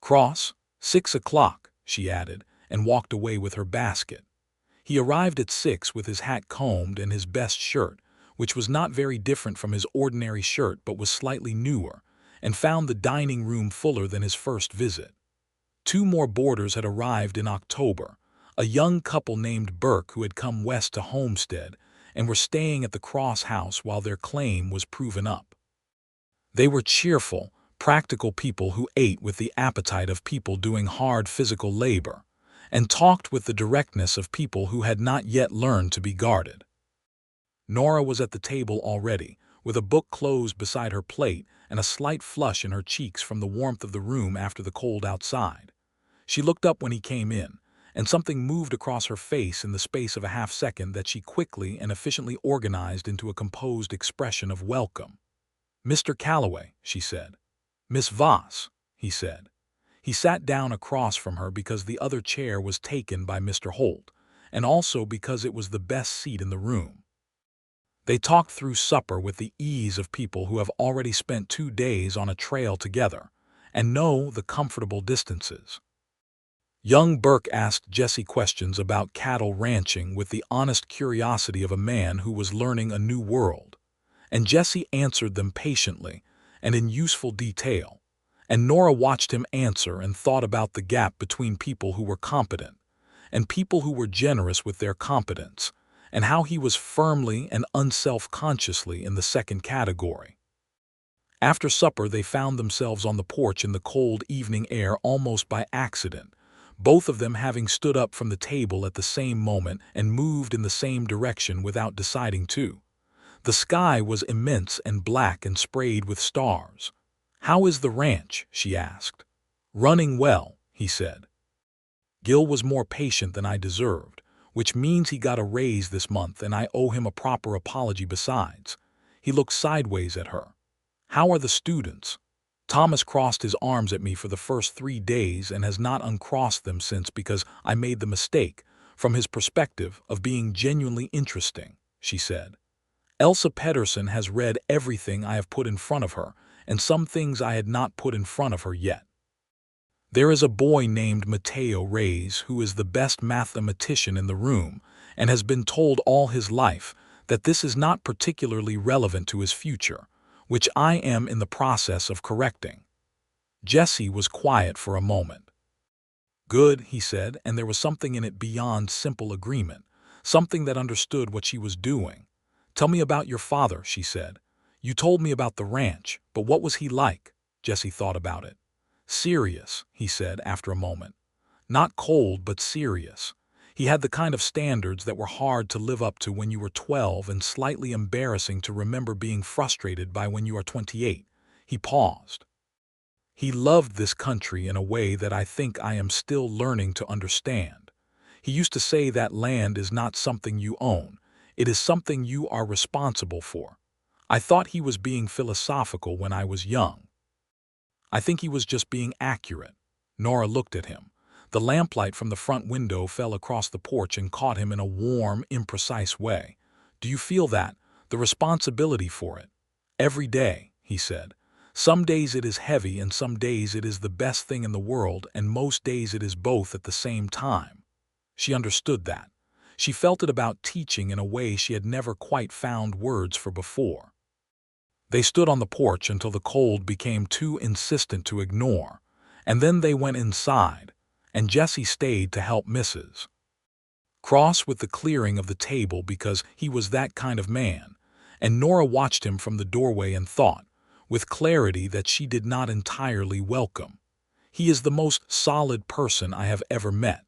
Cross. 6 o'clock, she added, and walked away with her basket. He arrived at 6 with his hat combed and his best shirt, which was not very different from his ordinary shirt but was slightly newer, and found the dining room fuller than his first visit. 2 more boarders had arrived in October, a young couple named Burke who had come west to Homestead and were staying at the Cross house while their claim was proven up. They were cheerful, practical people who ate with the appetite of people doing hard physical labor, and talked with the directness of people who had not yet learned to be guarded. Nora was at the table already, with a book closed beside her plate and a slight flush in her cheeks from the warmth of the room after the cold outside. She looked up when he came in, and something moved across her face in the space of a half-second that she quickly and efficiently organized into a composed expression of welcome. "Mr. Calloway," she said. "Miss Voss," he said. He sat down across from her because the other chair was taken by Mr. Holt, and also because it was the best seat in the room. They talked through supper with the ease of people who have already spent 2 days on a trail together and know the comfortable distances. Young Burke asked Jesse questions about cattle ranching with the honest curiosity of a man who was learning a new world, and Jesse answered them patiently and in useful detail, and Nora watched him answer and thought about the gap between people who were competent and people who were generous with their competence, and how he was firmly and unself-consciously in the second category. After supper, they found themselves on the porch in the cold evening air almost by accident, both of them having stood up from the table at the same moment and moved in the same direction without deciding to. The sky was immense and black and sprayed with stars. "How is the ranch?" she asked. "Running well," he said. "Gil was more patient than I deserved, which means he got a raise this month and I owe him a proper apology besides." He looked sideways at her. "How are the students?" "Thomas crossed his arms at me for the first 3 days and has not uncrossed them since because I made the mistake, from his perspective, of being genuinely interesting," she said. "Elsa Pedersen has read everything I have put in front of her, and some things I had not put in front of her yet. There is a boy named Mateo Reyes who is the best mathematician in the room and has been told all his life that this is not particularly relevant to his future, which I am in the process of correcting." Jesse was quiet for a moment. "Good," he said, and there was something in it beyond simple agreement, something that understood what she was doing. "Tell me about your father," she said. "You told me about the ranch, but what was he like?" Jesse thought about it. "Serious," he said after a moment. "Not cold, but serious. He had the kind of standards that were hard to live up to when you were 12 and slightly embarrassing to remember being frustrated by when you are 28. He paused. "He loved this country in a way that I think I am still learning to understand. He used to say that land is not something you own. It is something you are responsible for. I thought he was being philosophical when I was young. I think he was just being accurate." Nora looked at him. The lamplight from the front window fell across the porch and caught him in a warm, imprecise way. "Do you feel that, the responsibility for it?" "Every day," he said. "Some days it is heavy and some days it is the best thing in the world and most days it is both at the same time." She understood that. She felt it about teaching in a way she had never quite found words for before. They stood on the porch until the cold became too insistent to ignore, and then they went inside, and Jesse stayed to help Mrs. Cross with the clearing of the table because he was that kind of man, and Nora watched him from the doorway and thought, with clarity that she did not entirely welcome, "He is the most solid person I have ever met."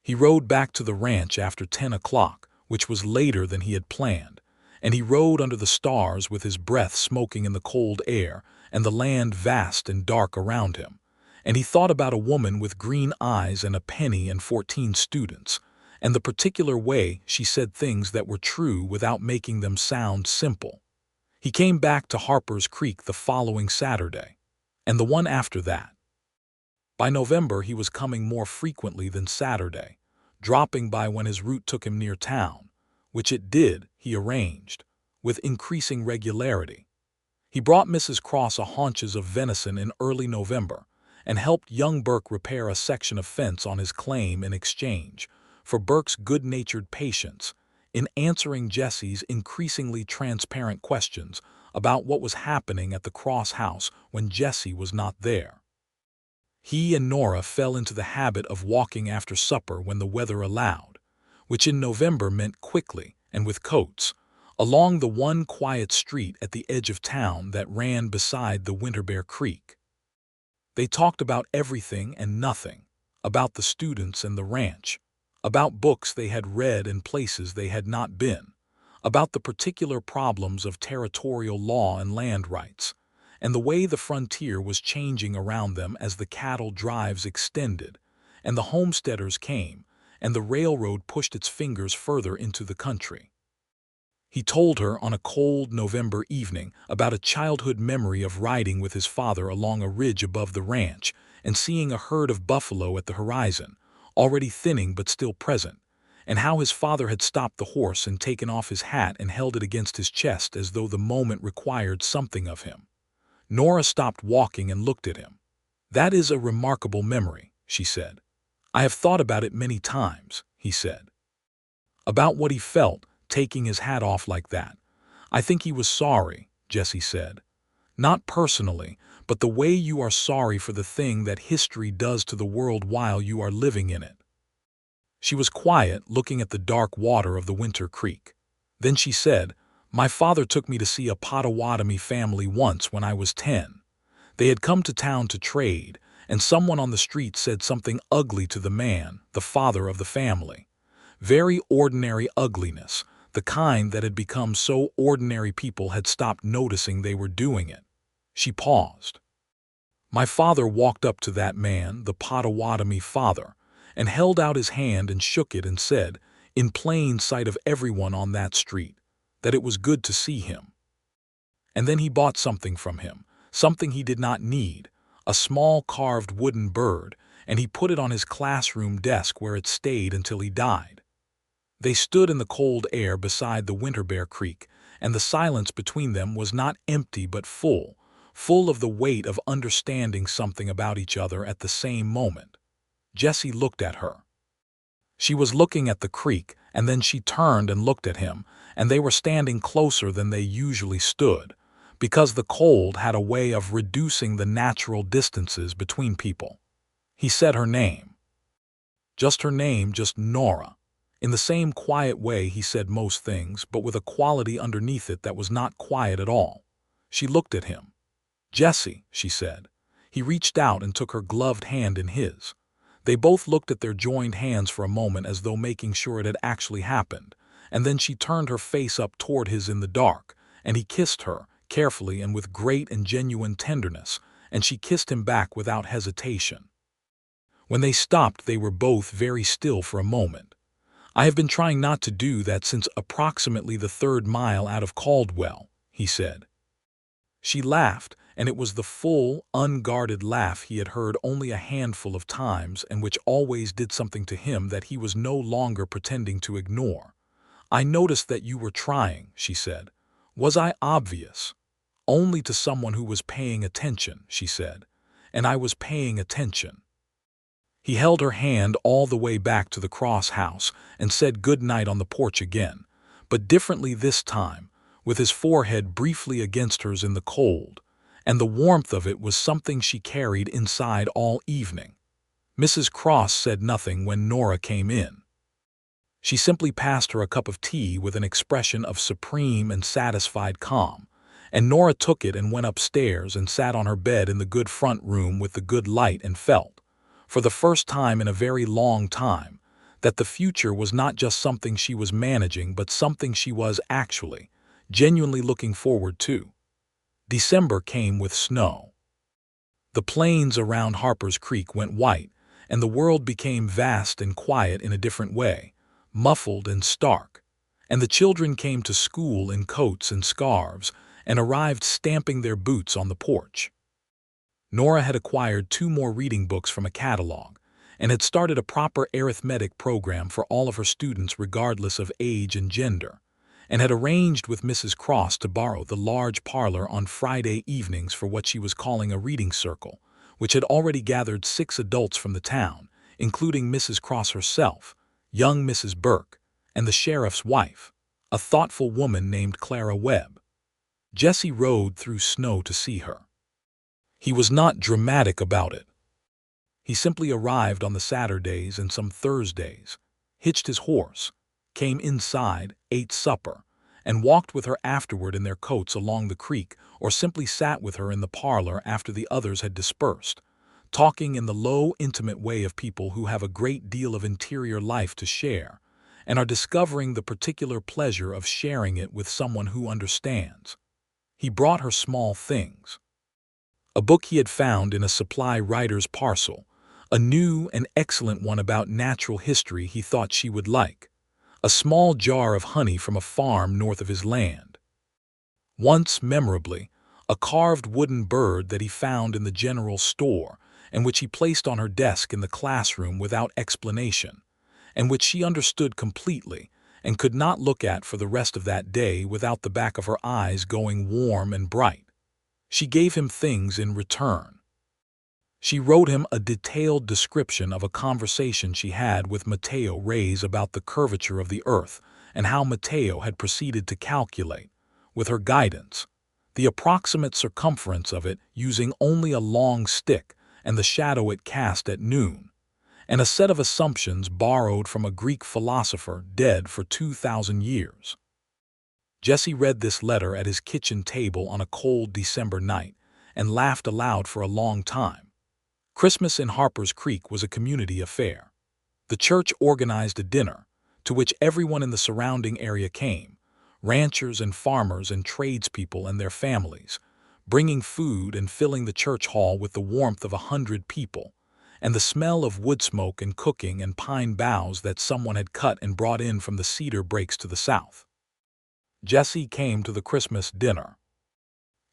He rode back to the ranch after 10 o'clock, which was later than he had planned, and he rode under the stars with his breath smoking in the cold air and the land vast and dark around him. And he thought about a woman with green eyes and a penny and 14 students, and the particular way she said things that were true without making them sound simple. He came back to Harper's Creek the following Saturday, and the one after that. By November he was coming more frequently than Saturday, dropping by when his route took him near town, which it did, he arranged, with increasing regularity. He brought Mrs. Cross a haunches of venison in early November and helped young Burke repair a section of fence on his claim in exchange for Burke's good-natured patience in answering Jesse's increasingly transparent questions about what was happening at the Cross house when Jesse was not there. He and Nora fell into the habit of walking after supper when the weather allowed, which in November meant quickly and with coats, along the one quiet street at the edge of town that ran beside the Winterbear Creek. They talked about everything and nothing, about the students and the ranch, about books they had read and places they had not been, about the particular problems of territorial law and land rights, and the way the frontier was changing around them as the cattle drives extended, and the homesteaders came, and the railroad pushed its fingers further into the country. He told her on a cold November evening about a childhood memory of riding with his father along a ridge above the ranch and seeing a herd of buffalo at the horizon, already thinning but still present, and how his father had stopped the horse and taken off his hat and held it against his chest as though the moment required something of him. Nora stopped walking and looked at him. "That is a remarkable memory," she said. "I have thought about it many times," he said. About what he felt, taking his hat off like that. "I think he was sorry," Jesse said. "Not personally, but the way you are sorry for the thing that history does to the world while you are living in it." She was quiet, looking at the dark water of the winter creek. Then she said, "My father took me to see a Potawatomi family once when I was 10. They had come to town to trade, and someone on the street said something ugly to the man, the father of the family. Very ordinary ugliness, the kind that had become so ordinary people had stopped noticing they were doing it." She paused. "My father walked up to that man, the Potawatomi father, and held out his hand and shook it and said, in plain sight of everyone on that street, that it was good to see him. And then he bought something from him, something he did not need, a small carved wooden bird, and he put it on his classroom desk where it stayed until he died." They stood in the cold air beside the Winterbear Creek, and the silence between them was not empty but full of the weight of understanding something about each other at the same moment. Jesse looked at her. She was looking at the creek, and then she turned and looked at him, and they were standing closer than they usually stood, because the cold had a way of reducing the natural distances between people. He said her name. Just her name, just Nora. In the same quiet way he said most things, but with a quality underneath it that was not quiet at all. She looked at him. "Jesse," she said. He reached out and took her gloved hand in his. They both looked at their joined hands for a moment as though making sure it had actually happened, and then she turned her face up toward his in the dark, and he kissed her, carefully and with great and genuine tenderness, and she kissed him back without hesitation. When they stopped, they were both very still for a moment. "I have been trying not to do that since approximately the 3rd mile out of Caldwell," he said. She laughed, and it was the full, unguarded laugh he had heard only a handful of times and which always did something to him that he was no longer pretending to ignore. "I noticed that you were trying," she said. "Was I obvious?" "Only to someone who was paying attention," she said. "And I was paying attention." He held her hand all the way back to the cross house and said good night on the porch again, but differently this time, with his forehead briefly against hers in the cold, and the warmth of it was something she carried inside all evening. Mrs. Cross said nothing when Nora came in. She simply passed her a cup of tea with an expression of supreme and satisfied calm, and Nora took it and went upstairs and sat on her bed in the good front room with the good light and felt, for the first time in a very long time, that the future was not just something she was managing but something she was actually, genuinely looking forward to. December came with snow. The plains around Harper's Creek went white, and the world became vast and quiet in a different way, muffled and stark, and the children came to school in coats and scarves and arrived stamping their boots on the porch. Nora had acquired 2 more reading books from a catalog and had started a proper arithmetic program for all of her students regardless of age and gender, and had arranged with Mrs. Cross to borrow the large parlor on Friday evenings for what she was calling a reading circle, which had already gathered 6 adults from the town, including Mrs. Cross herself, young Mrs. Burke, and the sheriff's wife, a thoughtful woman named Clara Webb. Jesse rode through snow to see her. He was not dramatic about it. He simply arrived on the Saturdays and some Thursdays, hitched his horse, came inside, ate supper, and walked with her afterward in their coats along the creek or simply sat with her in the parlor after the others had dispersed, talking in the low, intimate way of people who have a great deal of interior life to share and are discovering the particular pleasure of sharing it with someone who understands. He brought her small things. A book he had found in a supply writer's parcel, a new and excellent one about natural history he thought she would like, a small jar of honey from a farm north of his land. Once, memorably, a carved wooden bird that he found in the general store and which he placed on her desk in the classroom without explanation, and which she understood completely and could not look at for the rest of that day without the back of her eyes going warm and bright. She gave him things in return. She wrote him a detailed description of a conversation she had with Mateo Reyes about the curvature of the earth and how Mateo had proceeded to calculate, with her guidance, the approximate circumference of it using only a long stick and the shadow it cast at noon, and a set of assumptions borrowed from a Greek philosopher dead for 2,000 years. Jesse read this letter at his kitchen table on a cold December night and laughed aloud for a long time. Christmas in Harper's Creek was a community affair. The church organized a dinner, to which everyone in the surrounding area came, ranchers and farmers and tradespeople and their families, bringing food and filling the church hall with the warmth of 100 people, and the smell of wood smoke and cooking and pine boughs that someone had cut and brought in from the cedar breaks to the south. Jesse came to the Christmas dinner.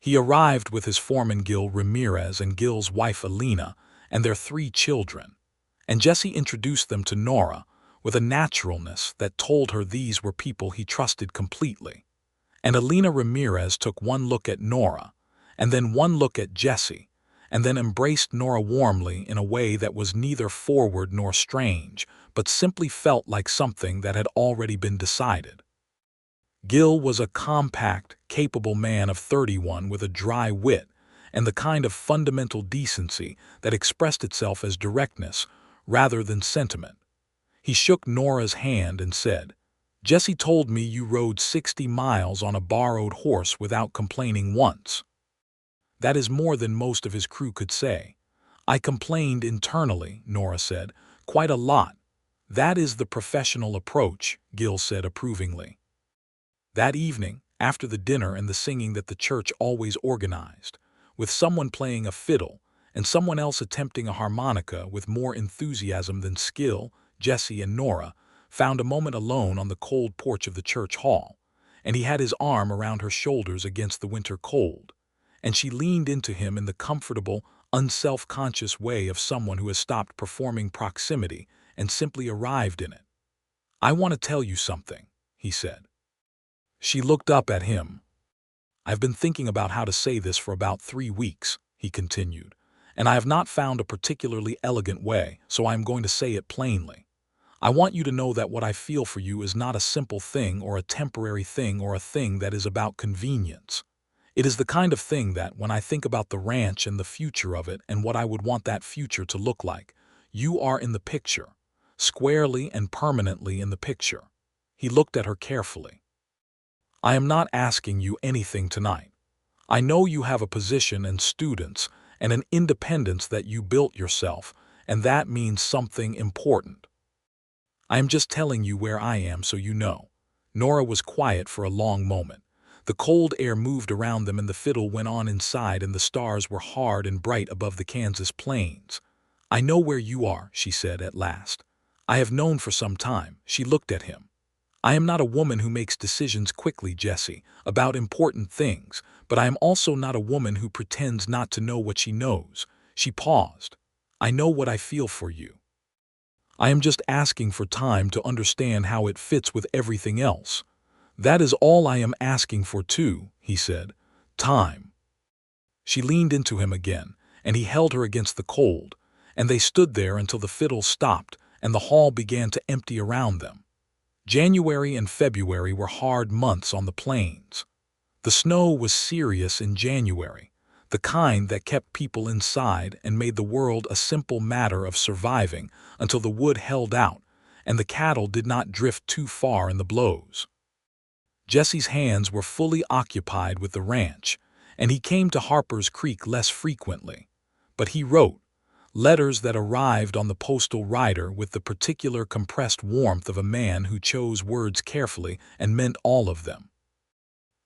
He arrived with his foreman Gil Ramirez and Gil's wife Alina and their 3 children, and Jesse introduced them to Nora with a naturalness that told her these were people he trusted completely. And Alina Ramirez took one look at Nora, and then one look at Jesse, and then embraced Nora warmly in a way that was neither forward nor strange, but simply felt like something that had already been decided. Gil was a compact, capable man of 31 with a dry wit and the kind of fundamental decency that expressed itself as directness rather than sentiment. He shook Nora's hand and said, "Jesse told me you rode 60 miles on a borrowed horse without complaining once." "That is more than most of his crew could say." "I complained internally," Nora said, "quite a lot." "That is the professional approach," Gil said approvingly. That evening, after the dinner and the singing that the church always organized, with someone playing a fiddle and someone else attempting a harmonica with more enthusiasm than skill, Jesse and Nora found a moment alone on the cold porch of the church hall, and he had his arm around her shoulders against the winter cold, and she leaned into him in the comfortable, unself-conscious way of someone who has stopped performing proximity and simply arrived in it. "I want to tell you something," he said. She looked up at him. "I've been thinking about how to say this for about 3 weeks," he continued, "and I have not found a particularly elegant way, so I am going to say it plainly. I want you to know that what I feel for you is not a simple thing or a temporary thing or a thing that is about convenience. It is the kind of thing that, when I think about the ranch and the future of it and what I would want that future to look like, you are in the picture, squarely and permanently in the picture." He looked at her carefully. "I am not asking you anything tonight. I know you have a position and students and an independence that you built yourself, and that means something important. I am just telling you where I am so you know." Nora was quiet for a long moment. The cold air moved around them and the fiddle went on inside and the stars were hard and bright above the Kansas plains. "I know where you are," she said at last. "I have known for some time." She looked at him. "I am not a woman who makes decisions quickly, Jesse, about important things, but I am also not a woman who pretends not to know what she knows." She paused. "I know what I feel for you. I am just asking for time to understand how it fits with everything else." "That is all I am asking for too," he said. "Time." She leaned into him again, and he held her against the cold, and they stood there until the fiddle stopped and the hall began to empty around them. January and February were hard months on the plains. The snow was serious in January, the kind that kept people inside and made the world a simple matter of surviving until the wood held out and the cattle did not drift too far in the blows. Jesse's hands were fully occupied with the ranch, and he came to Harper's Creek less frequently, but he wrote letters that arrived on the postal rider with the particular compressed warmth of a man who chose words carefully and meant all of them.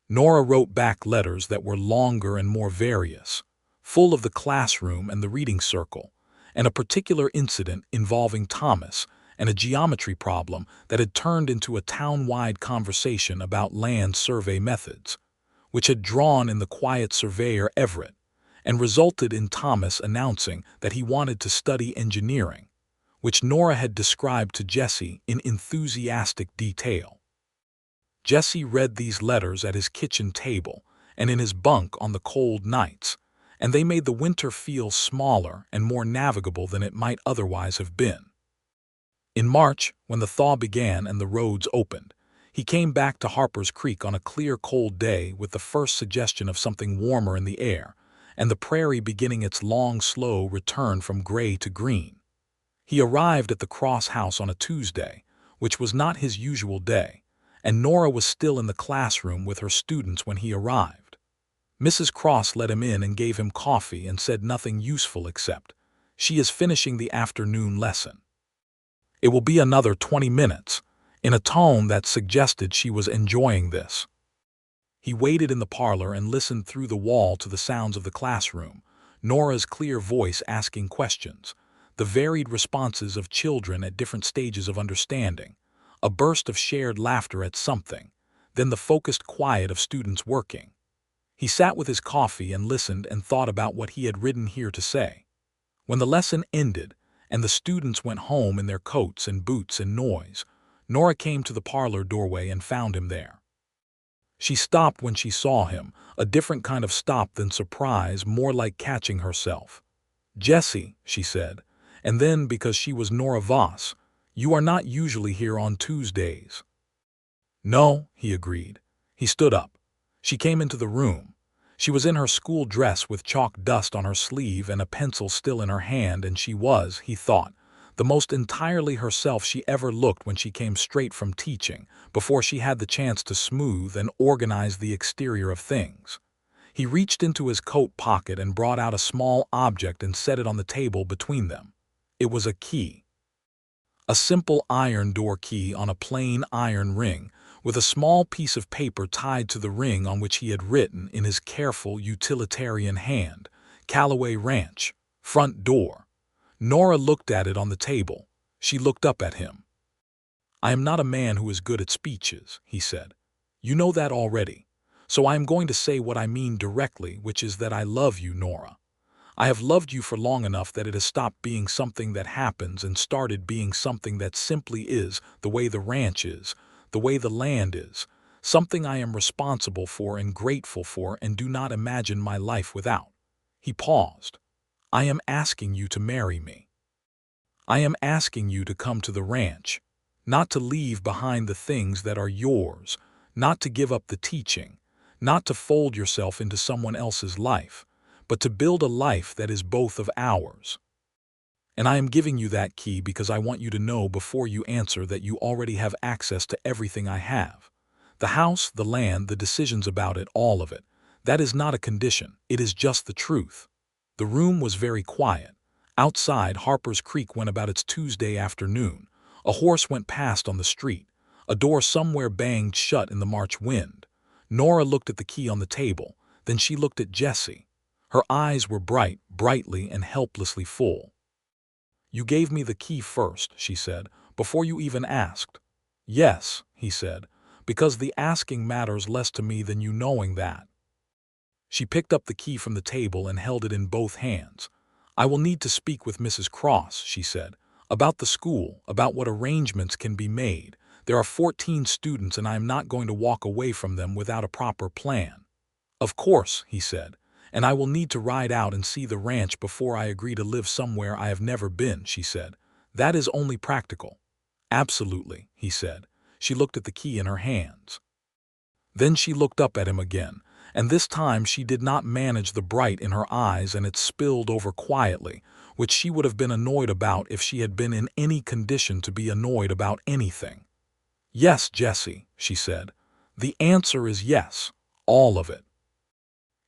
Nora wrote back letters that were longer and more various, full of the classroom and the reading circle, and a particular incident involving Thomas and a geometry problem that had turned into a town-wide conversation about land survey methods, which had drawn in the quiet surveyor Everett, and resulted in Thomas announcing that he wanted to study engineering, which Nora had described to Jesse in enthusiastic detail. Jesse read these letters at his kitchen table and in his bunk on the cold nights, and they made the winter feel smaller and more navigable than it might otherwise have been. In March, when the thaw began and the roads opened, he came back to Harper's Creek on a clear, cold day with the first suggestion of something warmer in the air, and the prairie beginning its long, slow return from gray to green. He arrived at the Cross house on a Tuesday, which was not his usual day, and Nora was still in the classroom with her students when he arrived. Mrs. Cross let him in and gave him coffee and said nothing useful except, "She is finishing the afternoon lesson. It will be another 20 minutes," in a tone that suggested she was enjoying this. He waited in the parlor and listened through the wall to the sounds of the classroom, Nora's clear voice asking questions, the varied responses of children at different stages of understanding, a burst of shared laughter at something, then the focused quiet of students working. He sat with his coffee and listened and thought about what he had ridden here to say. When the lesson ended and the students went home in their coats and boots and noise, Nora came to the parlor doorway and found him there. She stopped when she saw him, a different kind of stop than surprise, more like catching herself. "Jesse," she said, and then, because she was Nora Voss, "You are not usually here on Tuesdays." "No," he agreed. He stood up. She came into the room. She was in her school dress with chalk dust on her sleeve and a pencil still in her hand, and she was, he thought, the most entirely herself she ever looked when she came straight from teaching, before she had the chance to smooth and organize the exterior of things. He reached into his coat pocket and brought out a small object and set it on the table between them. It was a key. A simple iron door key on a plain iron ring, with a small piece of paper tied to the ring on which he had written in his careful utilitarian hand, "Calloway Ranch, front door." Nora looked at it on the table. She looked up at him. "I am not a man who is good at speeches," he said. "You know that already. So I am going to say what I mean directly, which is that I love you, Nora. I have loved you for long enough that it has stopped being something that happens and started being something that simply is, the way the ranch is, the way the land is, something I am responsible for and grateful for and do not imagine my life without." He paused. "I am asking you to marry me. I am asking you to come to the ranch, not to leave behind the things that are yours, not to give up the teaching, not to fold yourself into someone else's life, but to build a life that is both of ours. And I am giving you that key because I want you to know before you answer that you already have access to everything I have. The house, the land, the decisions about it, all of it. That is not a condition, it is just the truth." The room was very quiet. Outside, Harper's Creek went about its Tuesday afternoon. A horse went past on the street. A door somewhere banged shut in the March wind. Nora looked at the key on the table. Then she looked at Jesse. Her eyes were bright, brightly and helplessly full. "You gave me the key first," she said, "before you even asked." "Yes," he said, "because the asking matters less to me than you knowing that." She picked up the key from the table and held it in both hands. "I will need to speak with Mrs. Cross," she said, "about the school, about what arrangements can be made. There are 14 students and I am not going to walk away from them without a proper plan." "Of course," he said, "and I will need to ride out and see the ranch before I agree to live somewhere I have never been," she said. "That is only practical." "Absolutely," he said. She looked at the key in her hands. Then she looked up at him again, and this time she did not manage the bright in her eyes and it spilled over quietly, which she would have been annoyed about if she had been in any condition to be annoyed about anything. "Yes, Jesse," she said. "The answer is yes, all of it."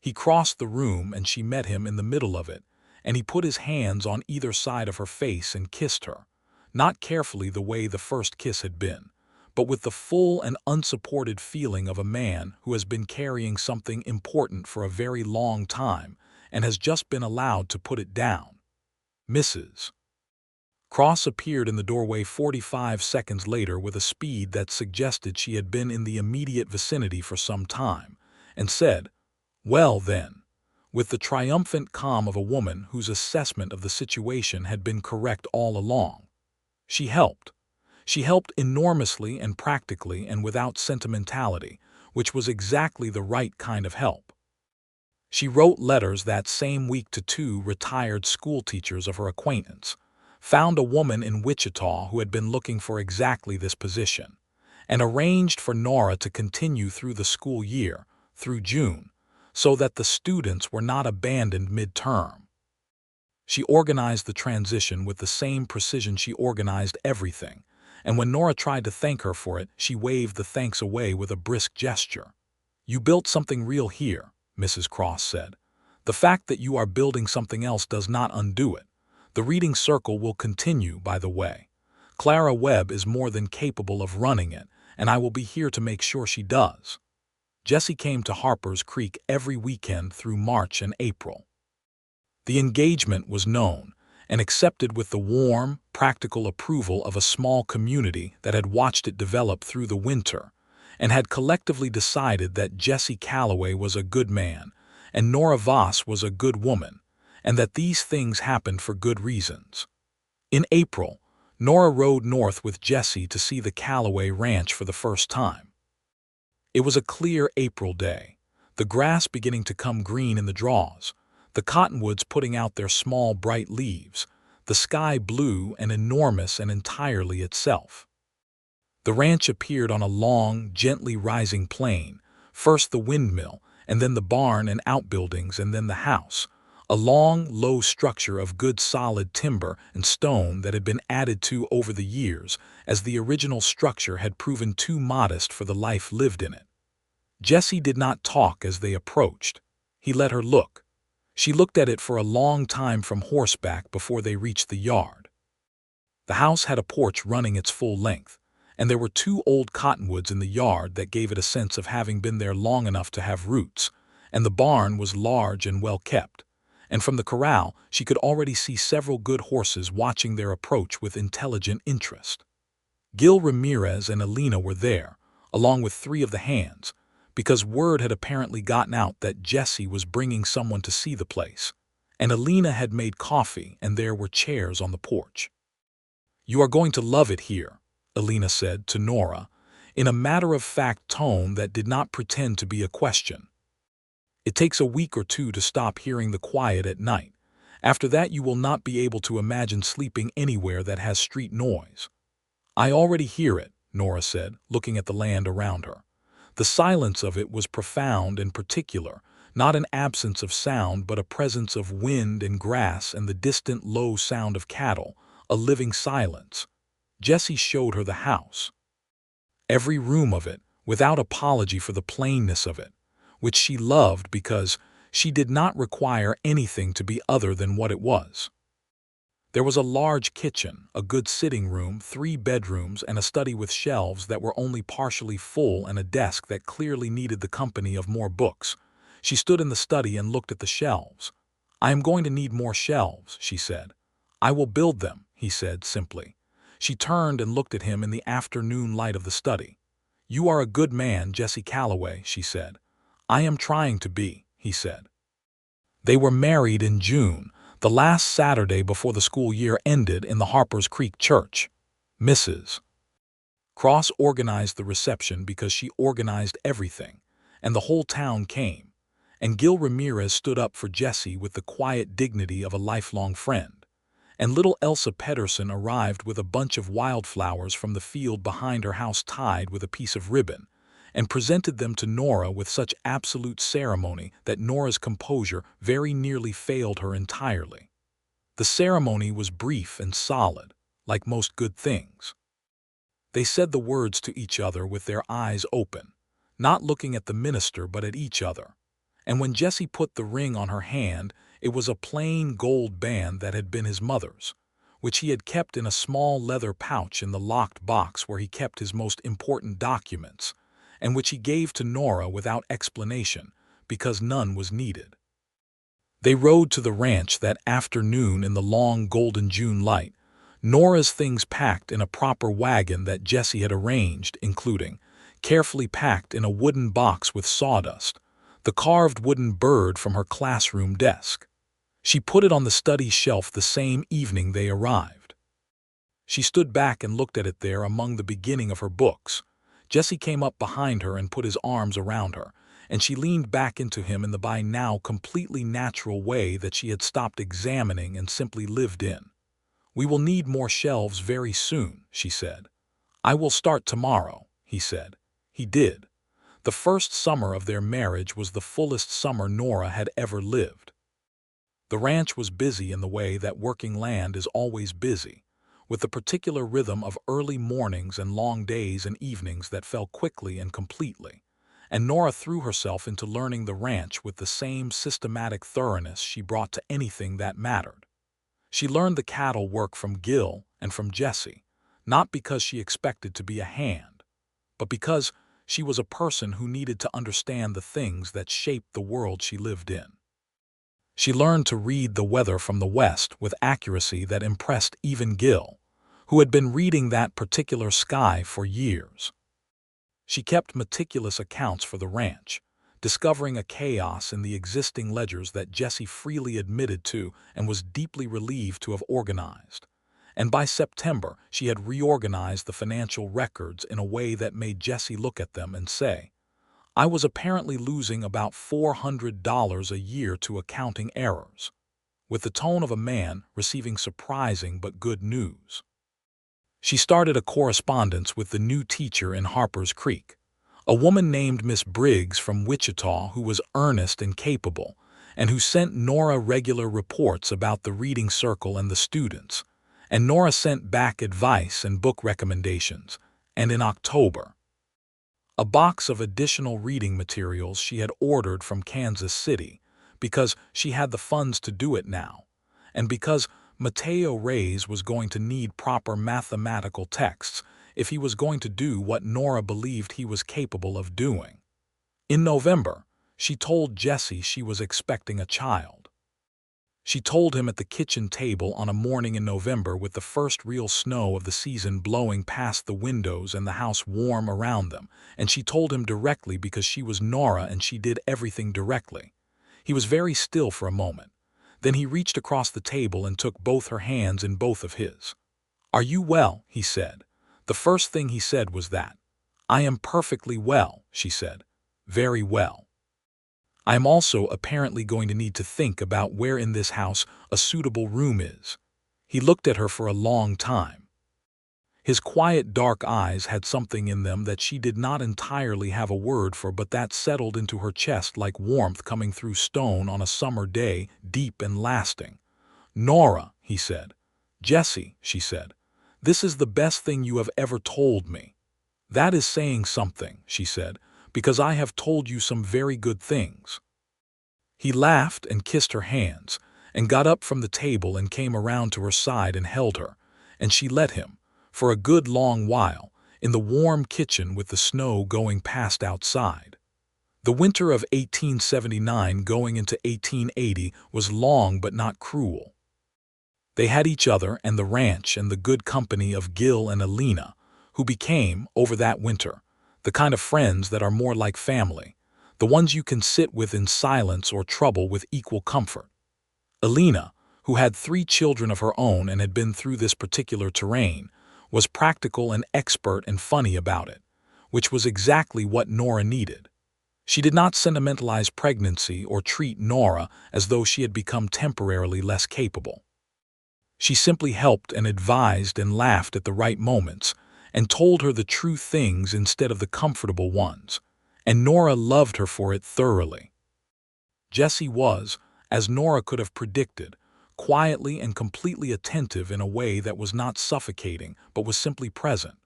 He crossed the room and she met him in the middle of it, and he put his hands on either side of her face and kissed her, not carefully the way the first kiss had been, but with the full and unsupported feeling of a man who has been carrying something important for a very long time and has just been allowed to put it down. Mrs. Cross appeared in the doorway 45 seconds later with a speed that suggested she had been in the immediate vicinity for some time, and said, "Well, then," with the triumphant calm of a woman whose assessment of the situation had been correct all along. She helped. She helped enormously and practically and without sentimentality, which was exactly the right kind of help. She wrote letters that same week to 2 retired schoolteachers of her acquaintance, found a woman in Wichita who had been looking for exactly this position, and arranged for Nora to continue through the school year, through June, so that the students were not abandoned mid-term. She organized the transition with the same precision she organized everything, and when Nora tried to thank her for it, she waved the thanks away with a brisk gesture. "You built something real here," Mrs. Cross said. "The fact that you are building something else does not undo it. The reading circle will continue, by the way. Clara Webb is more than capable of running it, and I will be here to make sure she does." Jesse came to Harper's Creek every weekend through March and April. The engagement was known and accepted with the warm, practical approval of a small community that had watched it develop through the winter and had collectively decided that Jesse Calloway was a good man and Nora Voss was a good woman, and that these things happened for good reasons. In April, Nora rode north with Jesse to see the Calloway Ranch for the first time. It was a clear April day, the grass beginning to come green in the draws, the cottonwoods putting out their small bright leaves, the sky blue and enormous and entirely itself. The ranch appeared on a long, gently rising plain, first the windmill, and then the barn and outbuildings, and then the house, a long, low structure of good solid timber and stone that had been added to over the years, as the original structure had proven too modest for the life lived in it. Jesse did not talk as they approached. He let her look. She looked at it for a long time from horseback before they reached the yard. The house had a porch running its full length, and there were 2 old cottonwoods in the yard that gave it a sense of having been there long enough to have roots, and the barn was large and well kept, and from the corral she could already see several good horses watching their approach with intelligent interest. Gil Ramirez and Alina were there, along with 3 of the hands, because word had apparently gotten out that Jesse was bringing someone to see the place, and Alina had made coffee and there were chairs on the porch. "You are going to love it here," Alina said to Nora, in a matter-of-fact tone that did not pretend to be a question. "It takes a week or 2 to stop hearing the quiet at night. After that you will not be able to imagine sleeping anywhere that has street noise." "I already hear it," Nora said, looking at the land around her. The silence of it was profound and particular, not an absence of sound but a presence of wind and grass and the distant low sound of cattle, a living silence. Jesse showed her the house. Every room of it, without apology for the plainness of it, which she loved because she did not require anything to be other than what it was. There was a large kitchen, a good sitting room, 3 bedrooms, and a study with shelves that were only partially full and a desk that clearly needed the company of more books. She stood in the study and looked at the shelves. "I am going to need more shelves," she said. "I will build them," he said simply. She turned and looked at him in the afternoon light of the study. "You are a good man, Jesse Calloway," she said. "I am trying to be," he said. They were married in June, the last Saturday before the school year ended in the Harper's Creek church. Mrs. Cross organized the reception because she organized everything, and the whole town came, and Gil Ramirez stood up for Jesse with the quiet dignity of a lifelong friend, and little Elsa Pedersen arrived with a bunch of wildflowers from the field behind her house tied with a piece of ribbon, and presented them to Nora with such absolute ceremony that Nora's composure very nearly failed her entirely. The ceremony was brief and solid, like most good things. They said the words to each other with their eyes open, not looking at the minister but at each other, and when Jesse put the ring on her hand, it was a plain gold band that had been his mother's, which he had kept in a small leather pouch in the locked box where he kept his most important documents, and which he gave to Nora without explanation, because none was needed. They rode to the ranch that afternoon in the long golden June light, Nora's things packed in a proper wagon that Jesse had arranged, including, carefully packed in a wooden box with sawdust, the carved wooden bird from her classroom desk. She put it on the study shelf the same evening they arrived. She stood back and looked at it there among the beginning of her books. Jesse came up behind her and put his arms around her, and she leaned back into him in the by now completely natural way that she had stopped examining and simply lived in. "We will need more shelves very soon," she said. "I will start tomorrow," he said. He did. The first summer of their marriage was the fullest summer Nora had ever lived. The ranch was busy in the way that working land is always busy, with the particular rhythm of early mornings and long days and evenings that fell quickly and completely, and Nora threw herself into learning the ranch with the same systematic thoroughness she brought to anything that mattered. She learned the cattle work from Gil and from Jesse, not because she expected to be a hand, but because she was a person who needed to understand the things that shaped the world she lived in. She learned to read the weather from the west with accuracy that impressed even Gil, who had been reading that particular sky for years. She kept meticulous accounts for the ranch, discovering a chaos in the existing ledgers that Jesse freely admitted to and was deeply relieved to have organized. And by September, she had reorganized the financial records in a way that made Jesse look at them and say, "I was apparently losing about $400 a year to accounting errors," with the tone of a man receiving surprising but good news. She started a correspondence with the new teacher in Harper's Creek, a woman named Miss Briggs from Wichita who was earnest and capable, and who sent Nora regular reports about the reading circle and the students, and Nora sent back advice and book recommendations, and in October, a box of additional reading materials she had ordered from Kansas City because she had the funds to do it now, and because Mateo Reyes was going to need proper mathematical texts if he was going to do what Nora believed he was capable of doing. In November, she told Jesse she was expecting a child. She told him at the kitchen table on a morning in November with the first real snow of the season blowing past the windows and the house warm around them, and she told him directly because she was Nora and she did everything directly. He was very still for a moment. Then he reached across the table and took both her hands in both of his. "Are you well?" he said. The first thing he said was that. "I am perfectly well," she said. "Very well. I am also apparently going to need to think about where in this house a suitable room is." He looked at her for a long time. His quiet dark eyes had something in them that she did not entirely have a word for, but that settled into her chest like warmth coming through stone on a summer day, deep and lasting. "Nora," he said. "Jesse," she said, "this is the best thing you have ever told me." "That is saying something," she said, "because I have told you some very good things." He laughed and kissed her hands, and got up from the table and came around to her side and held her, and she let him, for a good long while, in the warm kitchen with the snow going past outside. The winter of 1879 going into 1880 was long but not cruel. They had each other and the ranch and the good company of Gil and Alina, who became, over that winter, the kind of friends that are more like family, the ones you can sit with in silence or trouble with equal comfort. Alina, who had 3 children of her own and had been through this particular terrain, was practical and expert and funny about it, which was exactly what Nora needed. She did not sentimentalize pregnancy or treat Nora as though she had become temporarily less capable. She simply helped and advised and laughed at the right moments, and told her the true things instead of the comfortable ones, and Nora loved her for it thoroughly. Jesse was, as Nora could have predicted, quietly and completely attentive in a way that was not suffocating but was simply present.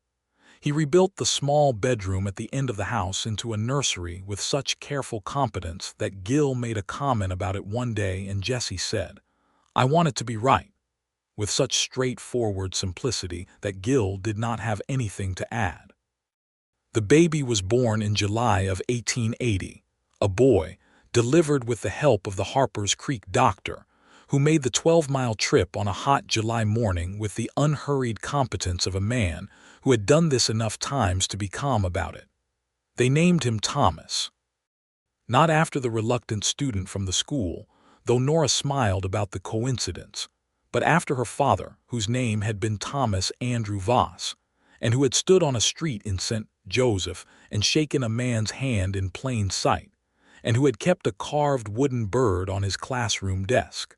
He rebuilt the small bedroom at the end of the house into a nursery with such careful competence that Gil made a comment about it one day and Jesse said, "I want it to be right," with such straightforward simplicity that Gil did not have anything to add. The baby was born in July of 1880, a boy, delivered with the help of the Harper's Creek doctor, who made the 12-mile trip on a hot July morning with the unhurried competence of a man who had done this enough times to be calm about it. They named him Thomas. Not after the reluctant student from the school, though Nora smiled about the coincidence, but after her father, whose name had been Thomas Andrew Voss, and who had stood on a street in St. Joseph and shaken a man's hand in plain sight, and who had kept a carved wooden bird on his classroom desk.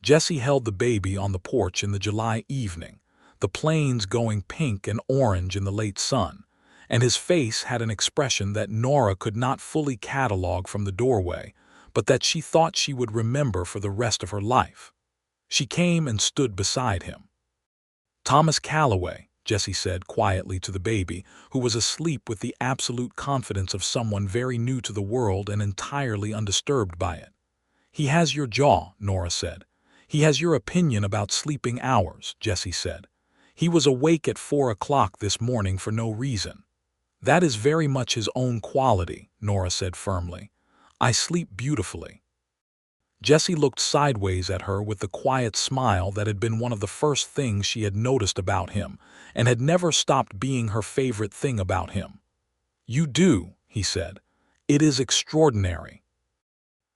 Jesse held the baby on the porch in the July evening, the plains going pink and orange in the late sun, and his face had an expression that Nora could not fully catalog from the doorway, but that she thought she would remember for the rest of her life. She came and stood beside him. "Thomas Calloway," Jesse said quietly to the baby, who was asleep with the absolute confidence of someone very new to the world and entirely undisturbed by it. "He has your jaw," Nora said. "He has your opinion about sleeping hours," Jesse said. "He was awake at 4 o'clock this morning for no reason." "That is very much his own quality," Nora said firmly. "I sleep beautifully." Jesse looked sideways at her with the quiet smile that had been one of the first things she had noticed about him, and had never stopped being her favorite thing about him. "You do," he said. "It is extraordinary."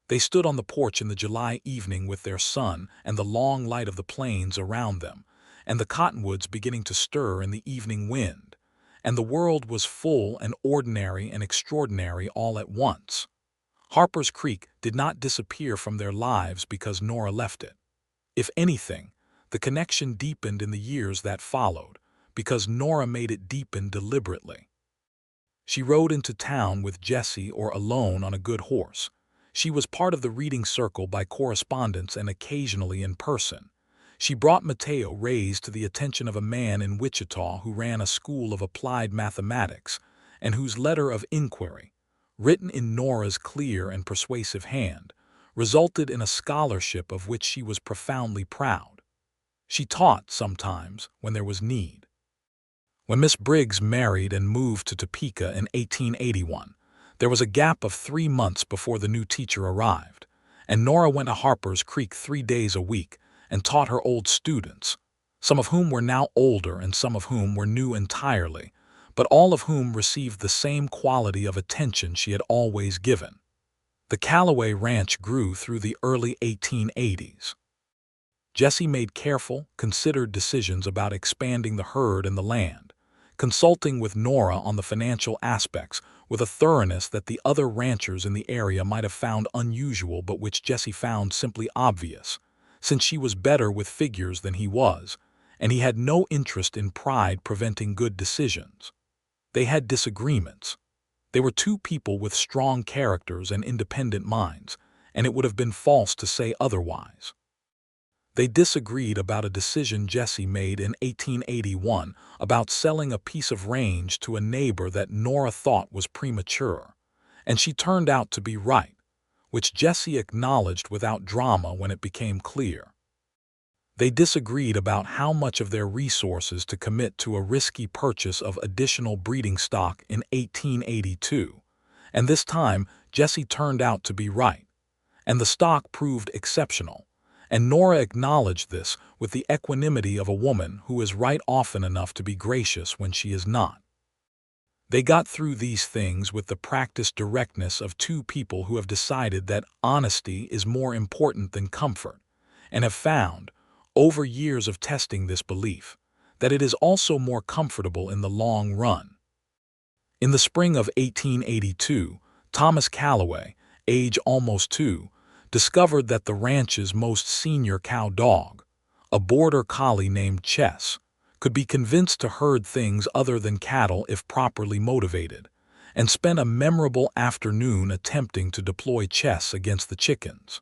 They stood on the porch in the July evening with their son and the long light of the plains around them, and the cottonwoods beginning to stir in the evening wind, and the world was full and ordinary and extraordinary all at once. Harper's Creek did not disappear from their lives because Nora left it. If anything, the connection deepened in the years that followed, because Nora made it deepen deliberately. She rode into town with Jesse or alone on a good horse. She was part of the reading circle by correspondence and occasionally in person. She brought Mateo Reyes to the attention of a man in Wichita who ran a school of applied mathematics, and whose letter of inquiry, written in Nora's clear and persuasive hand, resulted in a scholarship of which she was profoundly proud. She taught sometimes when there was need. When Miss Briggs married and moved to Topeka in 1881, there was a gap of 3 months before the new teacher arrived, and Nora went to Harper's Creek 3 days a week and taught her old students, some of whom were now older and some of whom were new entirely, but all of whom received the same quality of attention she had always given. The Calloway Ranch grew through the early 1880s. Jesse made careful, considered decisions about expanding the herd and the land, consulting with Nora on the financial aspects with a thoroughness that the other ranchers in the area might have found unusual but which Jesse found simply obvious, since she was better with figures than he was, and he had no interest in pride preventing good decisions. They had disagreements. They were two people with strong characters and independent minds, and it would have been false to say otherwise. They disagreed about a decision Jesse made in 1881 about selling a piece of range to a neighbor that Nora thought was premature, and she turned out to be right, which Jesse acknowledged without drama when it became clear. They disagreed about how much of their resources to commit to a risky purchase of additional breeding stock in 1882, and this time Jesse turned out to be right, and the stock proved exceptional, and Nora acknowledged this with the equanimity of a woman who is right often enough to be gracious when she is not. They got through these things with the practiced directness of two people who have decided that honesty is more important than comfort, and have found, over years of testing this belief, that it is also more comfortable in the long run. In the spring of 1882, Thomas Calloway, age almost 2, discovered that the ranch's most senior cow dog, a border collie named Chess, could be convinced to herd things other than cattle if properly motivated, and spent a memorable afternoon attempting to deploy Chess against the chickens.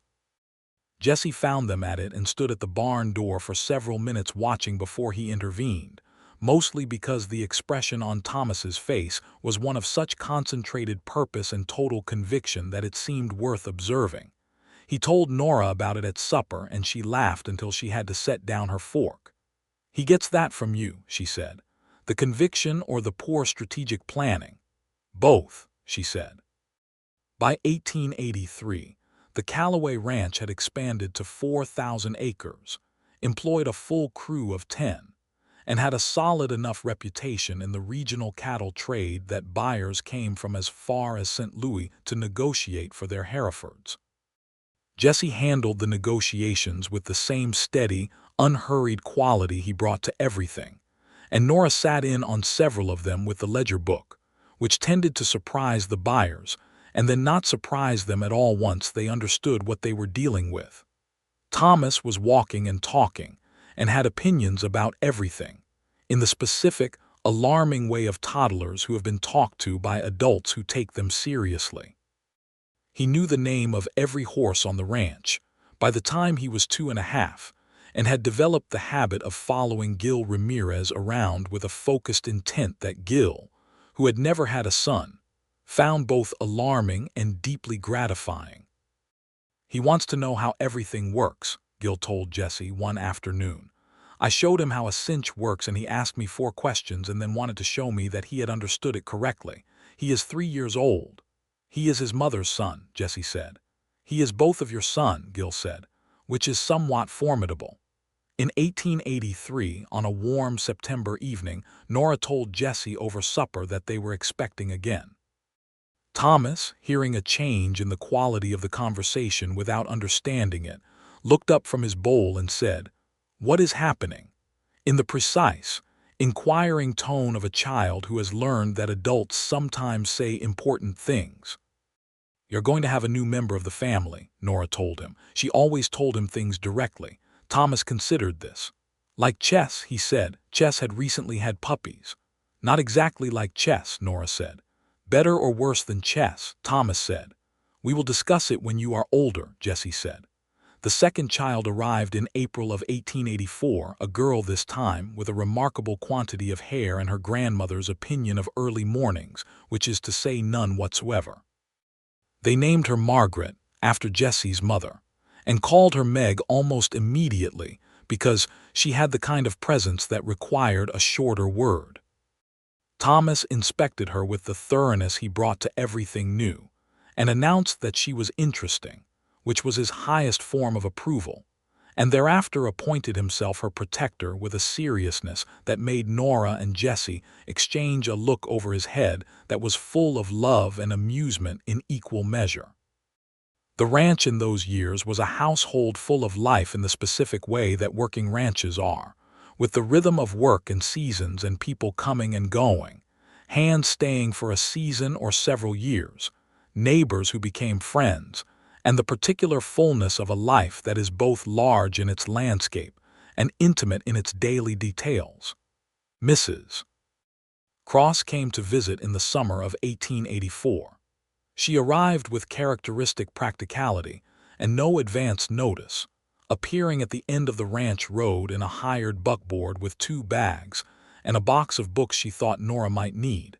Jesse found them at it and stood at the barn door for several minutes watching before he intervened, mostly because the expression on Thomas's face was one of such concentrated purpose and total conviction that it seemed worth observing. He told Nora about it at supper, and she laughed until she had to set down her fork. "He gets that from you," she said. "The conviction or the poor strategic planning?" "Both," she said. By 1883, the Calloway Ranch had expanded to 4,000 acres, employed a full crew of 10, and had a solid enough reputation in the regional cattle trade that buyers came from as far as St. Louis to negotiate for their Herefords. Jesse handled the negotiations with the same steady, unhurried quality he brought to everything, and Nora sat in on several of them with the ledger book, which tended to surprise the buyers, and then not surprise them at all once they understood what they were dealing with. Thomas was walking and talking, and had opinions about everything, in the specific, alarming way of toddlers who have been talked to by adults who take them seriously. He knew the name of every horse on the ranch by the time he was 2.5, and had developed the habit of following Gil Ramirez around with a focused intent that Gil, who had never had a son, found both alarming and deeply gratifying. "He wants to know how everything works," Gil told Jesse one afternoon. "I showed him how a cinch works and he asked me 4 questions and then wanted to show me that he had understood it correctly. He is 3 years old." "He is his mother's son," Jesse said. "He is both of your son," Gil said, "which is somewhat formidable." In 1883, on a warm September evening, Nora told Jesse over supper that they were expecting again. Thomas, hearing a change in the quality of the conversation without understanding it, looked up from his bowl and said, "What is happening?" in the precise, inquiring tone of a child who has learned that adults sometimes say important things. "You're going to have a new member of the family," Nora told him. She always told him things directly. Thomas considered this. "Like Chess," he said. Chess had recently had puppies. "Not exactly like Chess," Nora said. "Better or worse than Chess," Thomas said. "We will discuss it when you are older," Jesse said. The second child arrived in April of 1884, a girl this time, with a remarkable quantity of hair and her grandmother's opinion of early mornings, which is to say none whatsoever. They named her Margaret, after Jesse's mother, and called her Meg almost immediately because she had the kind of presence that required a shorter word. Thomas inspected her with the thoroughness he brought to everything new, and announced that she was interesting, which was his highest form of approval, and thereafter appointed himself her protector with a seriousness that made Nora and Jesse exchange a look over his head that was full of love and amusement in equal measure. The ranch in those years was a household full of life in the specific way that working ranches are, with the rhythm of work and seasons and people coming and going, hands staying for a season or several years, neighbors who became friends, and the particular fullness of a life that is both large in its landscape and intimate in its daily details. Mrs. Cross came to visit in the summer of 1884. She arrived with characteristic practicality and no advance notice, appearing at the end of the ranch road in a hired buckboard with 2 bags and a box of books she thought Nora might need,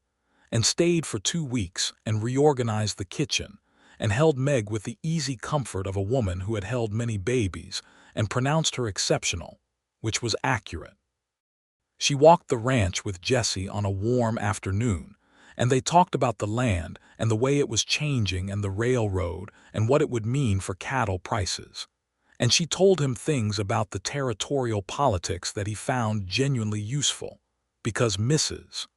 and stayed for 2 weeks and reorganized the kitchen and held Meg with the easy comfort of a woman who had held many babies and pronounced her exceptional, which was accurate. She walked the ranch with Jesse on a warm afternoon, and they talked about the land and the way it was changing and the railroad and what it would mean for cattle prices. And she told him things about the territorial politics that he found genuinely useful, because Mrs.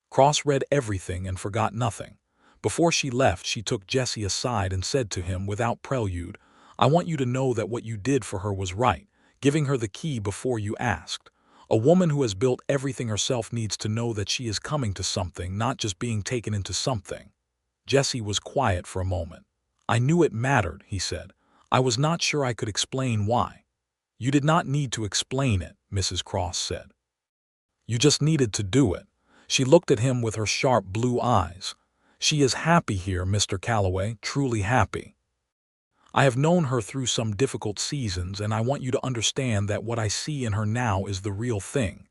Cross read everything and forgot nothing. Before she left, she took Jesse aside and said to him without prelude, "I want you to know that what you did for her was right, giving her the key before you asked. A woman who has built everything herself needs to know that she is coming to something, not just being taken into something." Jesse was quiet for a moment. "I knew it mattered," he said. "I was not sure I could explain why." "You did not need to explain it," Mrs. Cross said. "You just needed to do it." She looked at him with her sharp blue eyes. "She is happy here, Mr. Calloway, truly happy. I have known her through some difficult seasons, and I want you to understand that what I see in her now is the real thing."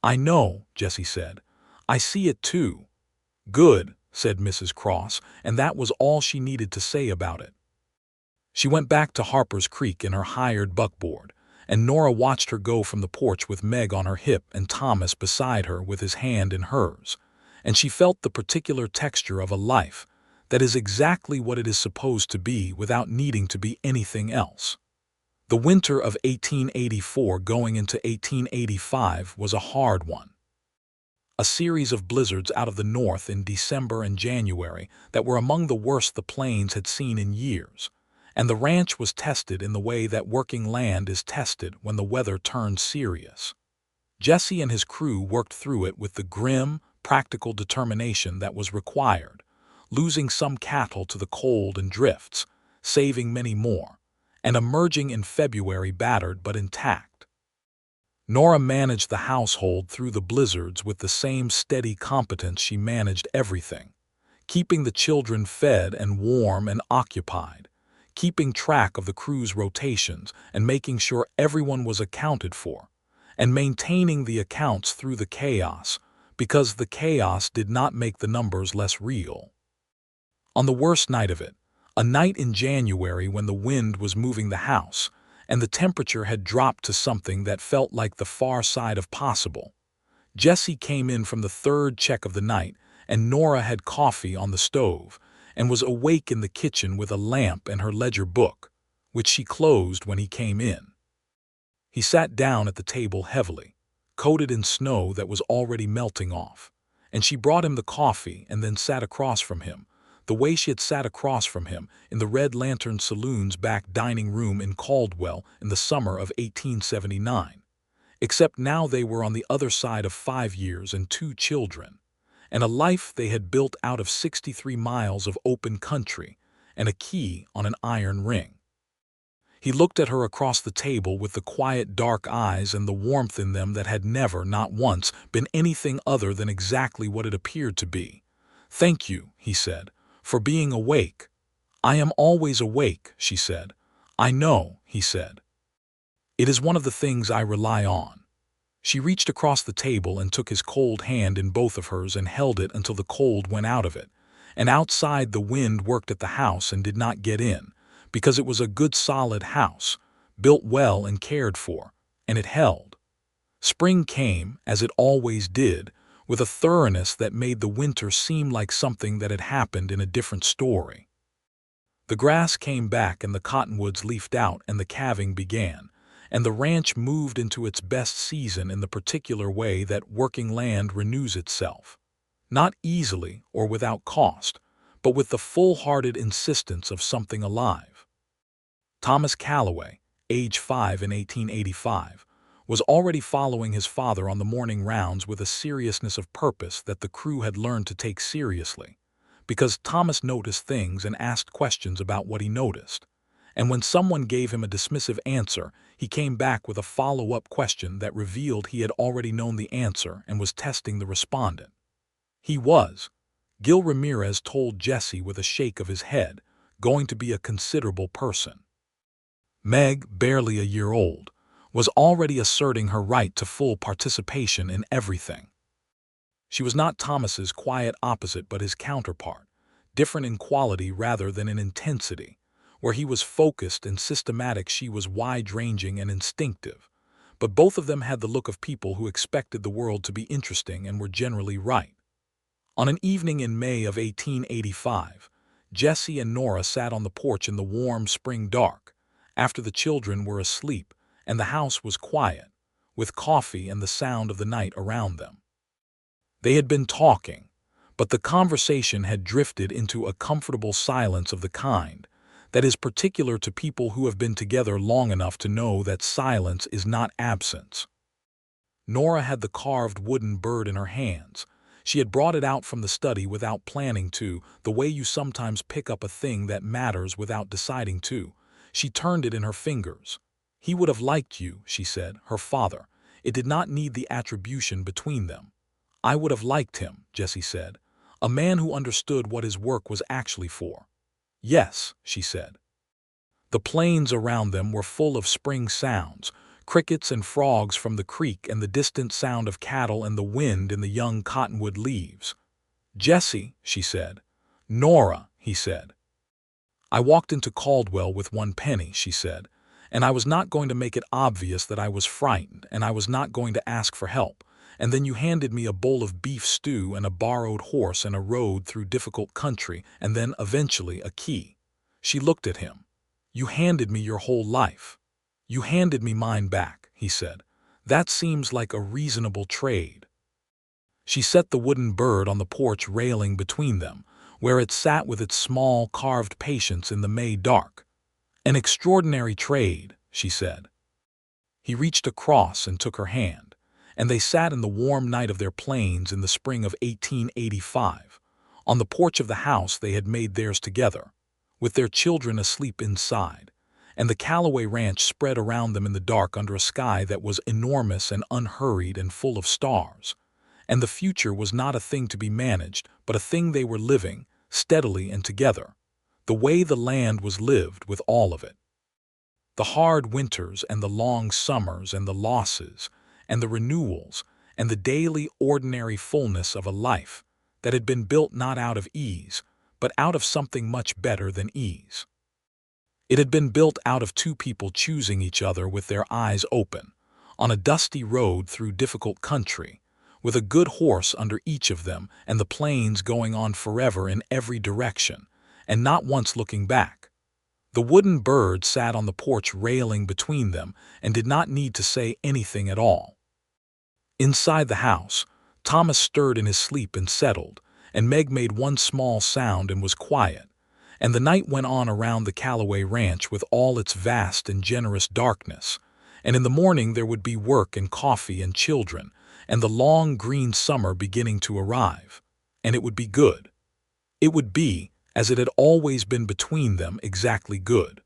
"I know," Jesse said. "I see it too." "Good," said Mrs. Cross, and that was all she needed to say about it. She went back to Harper's Creek in her hired buckboard, and Nora watched her go from the porch with Meg on her hip and Thomas beside her with his hand in hers, and she felt the particular texture of a life that is exactly what it is supposed to be without needing to be anything else. The winter of 1884 going into 1885 was a hard one. A series of blizzards out of the north in December and January that were among the worst the plains had seen in years, and the ranch was tested in the way that working land is tested when the weather turns serious. Jesse and his crew worked through it with the grim, practical determination that was required, losing some cattle to the cold and drifts, saving many more, and emerging in February battered but intact. Nora managed the household through the blizzards with the same steady competence she managed everything, keeping the children fed and warm and occupied, keeping track of the crew's rotations and making sure everyone was accounted for, and maintaining the accounts through the chaos, because the chaos did not make the numbers less real. On the worst night of it, a night in January when the wind was moving the house, and the temperature had dropped to something that felt like the far side of possible, Jesse came in from the third check of the night, and Nora had coffee on the stove, and was awake in the kitchen with a lamp and her ledger book, which she closed when he came in. He sat down at the table heavily, coated in snow that was already melting off, and she brought him the coffee and then sat across from him, the way she had sat across from him in the Red Lantern Saloon's back dining room in Caldwell in the summer of 1879. Except now they were on the other side of 5 years and 2 children, and a life they had built out of 63 miles of open country and a key on an iron ring. He looked at her across the table with the quiet dark eyes and the warmth in them that had never, not once, been anything other than exactly what it appeared to be. "Thank you," he said, "for being awake." "I am always awake," she said. "I know," he said. "It is one of the things I rely on." She reached across the table and took his cold hand in both of hers and held it until the cold went out of it. And outside the wind worked at the house and did not get in, because it was a good solid house, built well and cared for, and it held. Spring came, as it always did, with a thoroughness that made the winter seem like something that had happened in a different story. The grass came back and the cottonwoods leafed out and the calving began, and the ranch moved into its best season in the particular way that working land renews itself. Not easily or without cost, but with the full-hearted insistence of something alive. Thomas Calloway, age 5 in 1885, was already following his father on the morning rounds with a seriousness of purpose that the crew had learned to take seriously, because Thomas noticed things and asked questions about what he noticed. And when someone gave him a dismissive answer, he came back with a follow-up question that revealed he had already known the answer and was testing the respondent. He was, Gil Ramirez told Jesse with a shake of his head, going to be a considerable person. Meg, barely a year old, was already asserting her right to full participation in everything. She was not Thomas's quiet opposite but his counterpart, different in quality rather than in intensity. Where he was focused and systematic, she was wide-ranging and instinctive. But both of them had the look of people who expected the world to be interesting and were generally right. On an evening in May of 1885, Jesse and Nora sat on the porch in the warm spring dark, after the children were asleep and the house was quiet, with coffee and the sound of the night around them. They had been talking, but the conversation had drifted into a comfortable silence of the kind that is particular to people who have been together long enough to know that silence is not absence. Nora had the carved wooden bird in her hands. She had brought it out from the study without planning to, the way you sometimes pick up a thing that matters without deciding to. She turned it in her fingers. "He would have liked you," she said, her father. It did not need the attribution between them. "I would have liked him," Jesse said, "a man who understood what his work was actually for." "Yes," she said. The plains around them were full of spring sounds, crickets and frogs from the creek and the distant sound of cattle and the wind in the young cottonwood leaves. "Jesse," she said. "Nora," he said. "I walked into Caldwell with 1 penny," she said, "and I was not going to make it obvious that I was frightened, and I was not going to ask for help. And then you handed me a bowl of beef stew and a borrowed horse and a road through difficult country, and then, eventually, a key." She looked at him. "You handed me your whole life." "You handed me mine back," he said. "That seems like a reasonable trade." She set the wooden bird on the porch railing between them, where it sat with its small, carved patience in the May dark. "An extraordinary trade," she said. He reached across and took her hand, and they sat in the warm night of their plains in the spring of 1885. On the porch of the house they had made theirs together, with their children asleep inside, and the Calloway ranch spread around them in the dark under a sky that was enormous and unhurried and full of stars. And the future was not a thing to be managed, but a thing they were living, steadily and together, the way the land was lived with all of it. The hard winters and the long summers and the losses and the renewals and the daily ordinary fullness of a life that had been built not out of ease, but out of something much better than ease. It had been built out of two people choosing each other with their eyes open, on a dusty road through difficult country, with a good horse under each of them and the plains going on forever in every direction, and not once looking back. The wooden bird sat on the porch railing between them and did not need to say anything at all. Inside the house, Thomas stirred in his sleep and settled, and Meg made one small sound and was quiet, and the night went on around the Calloway ranch with all its vast and generous darkness, and in the morning there would be work and coffee and children, and the long green summer beginning to arrive, and it would be good. It would be, as it had always been between them, exactly good.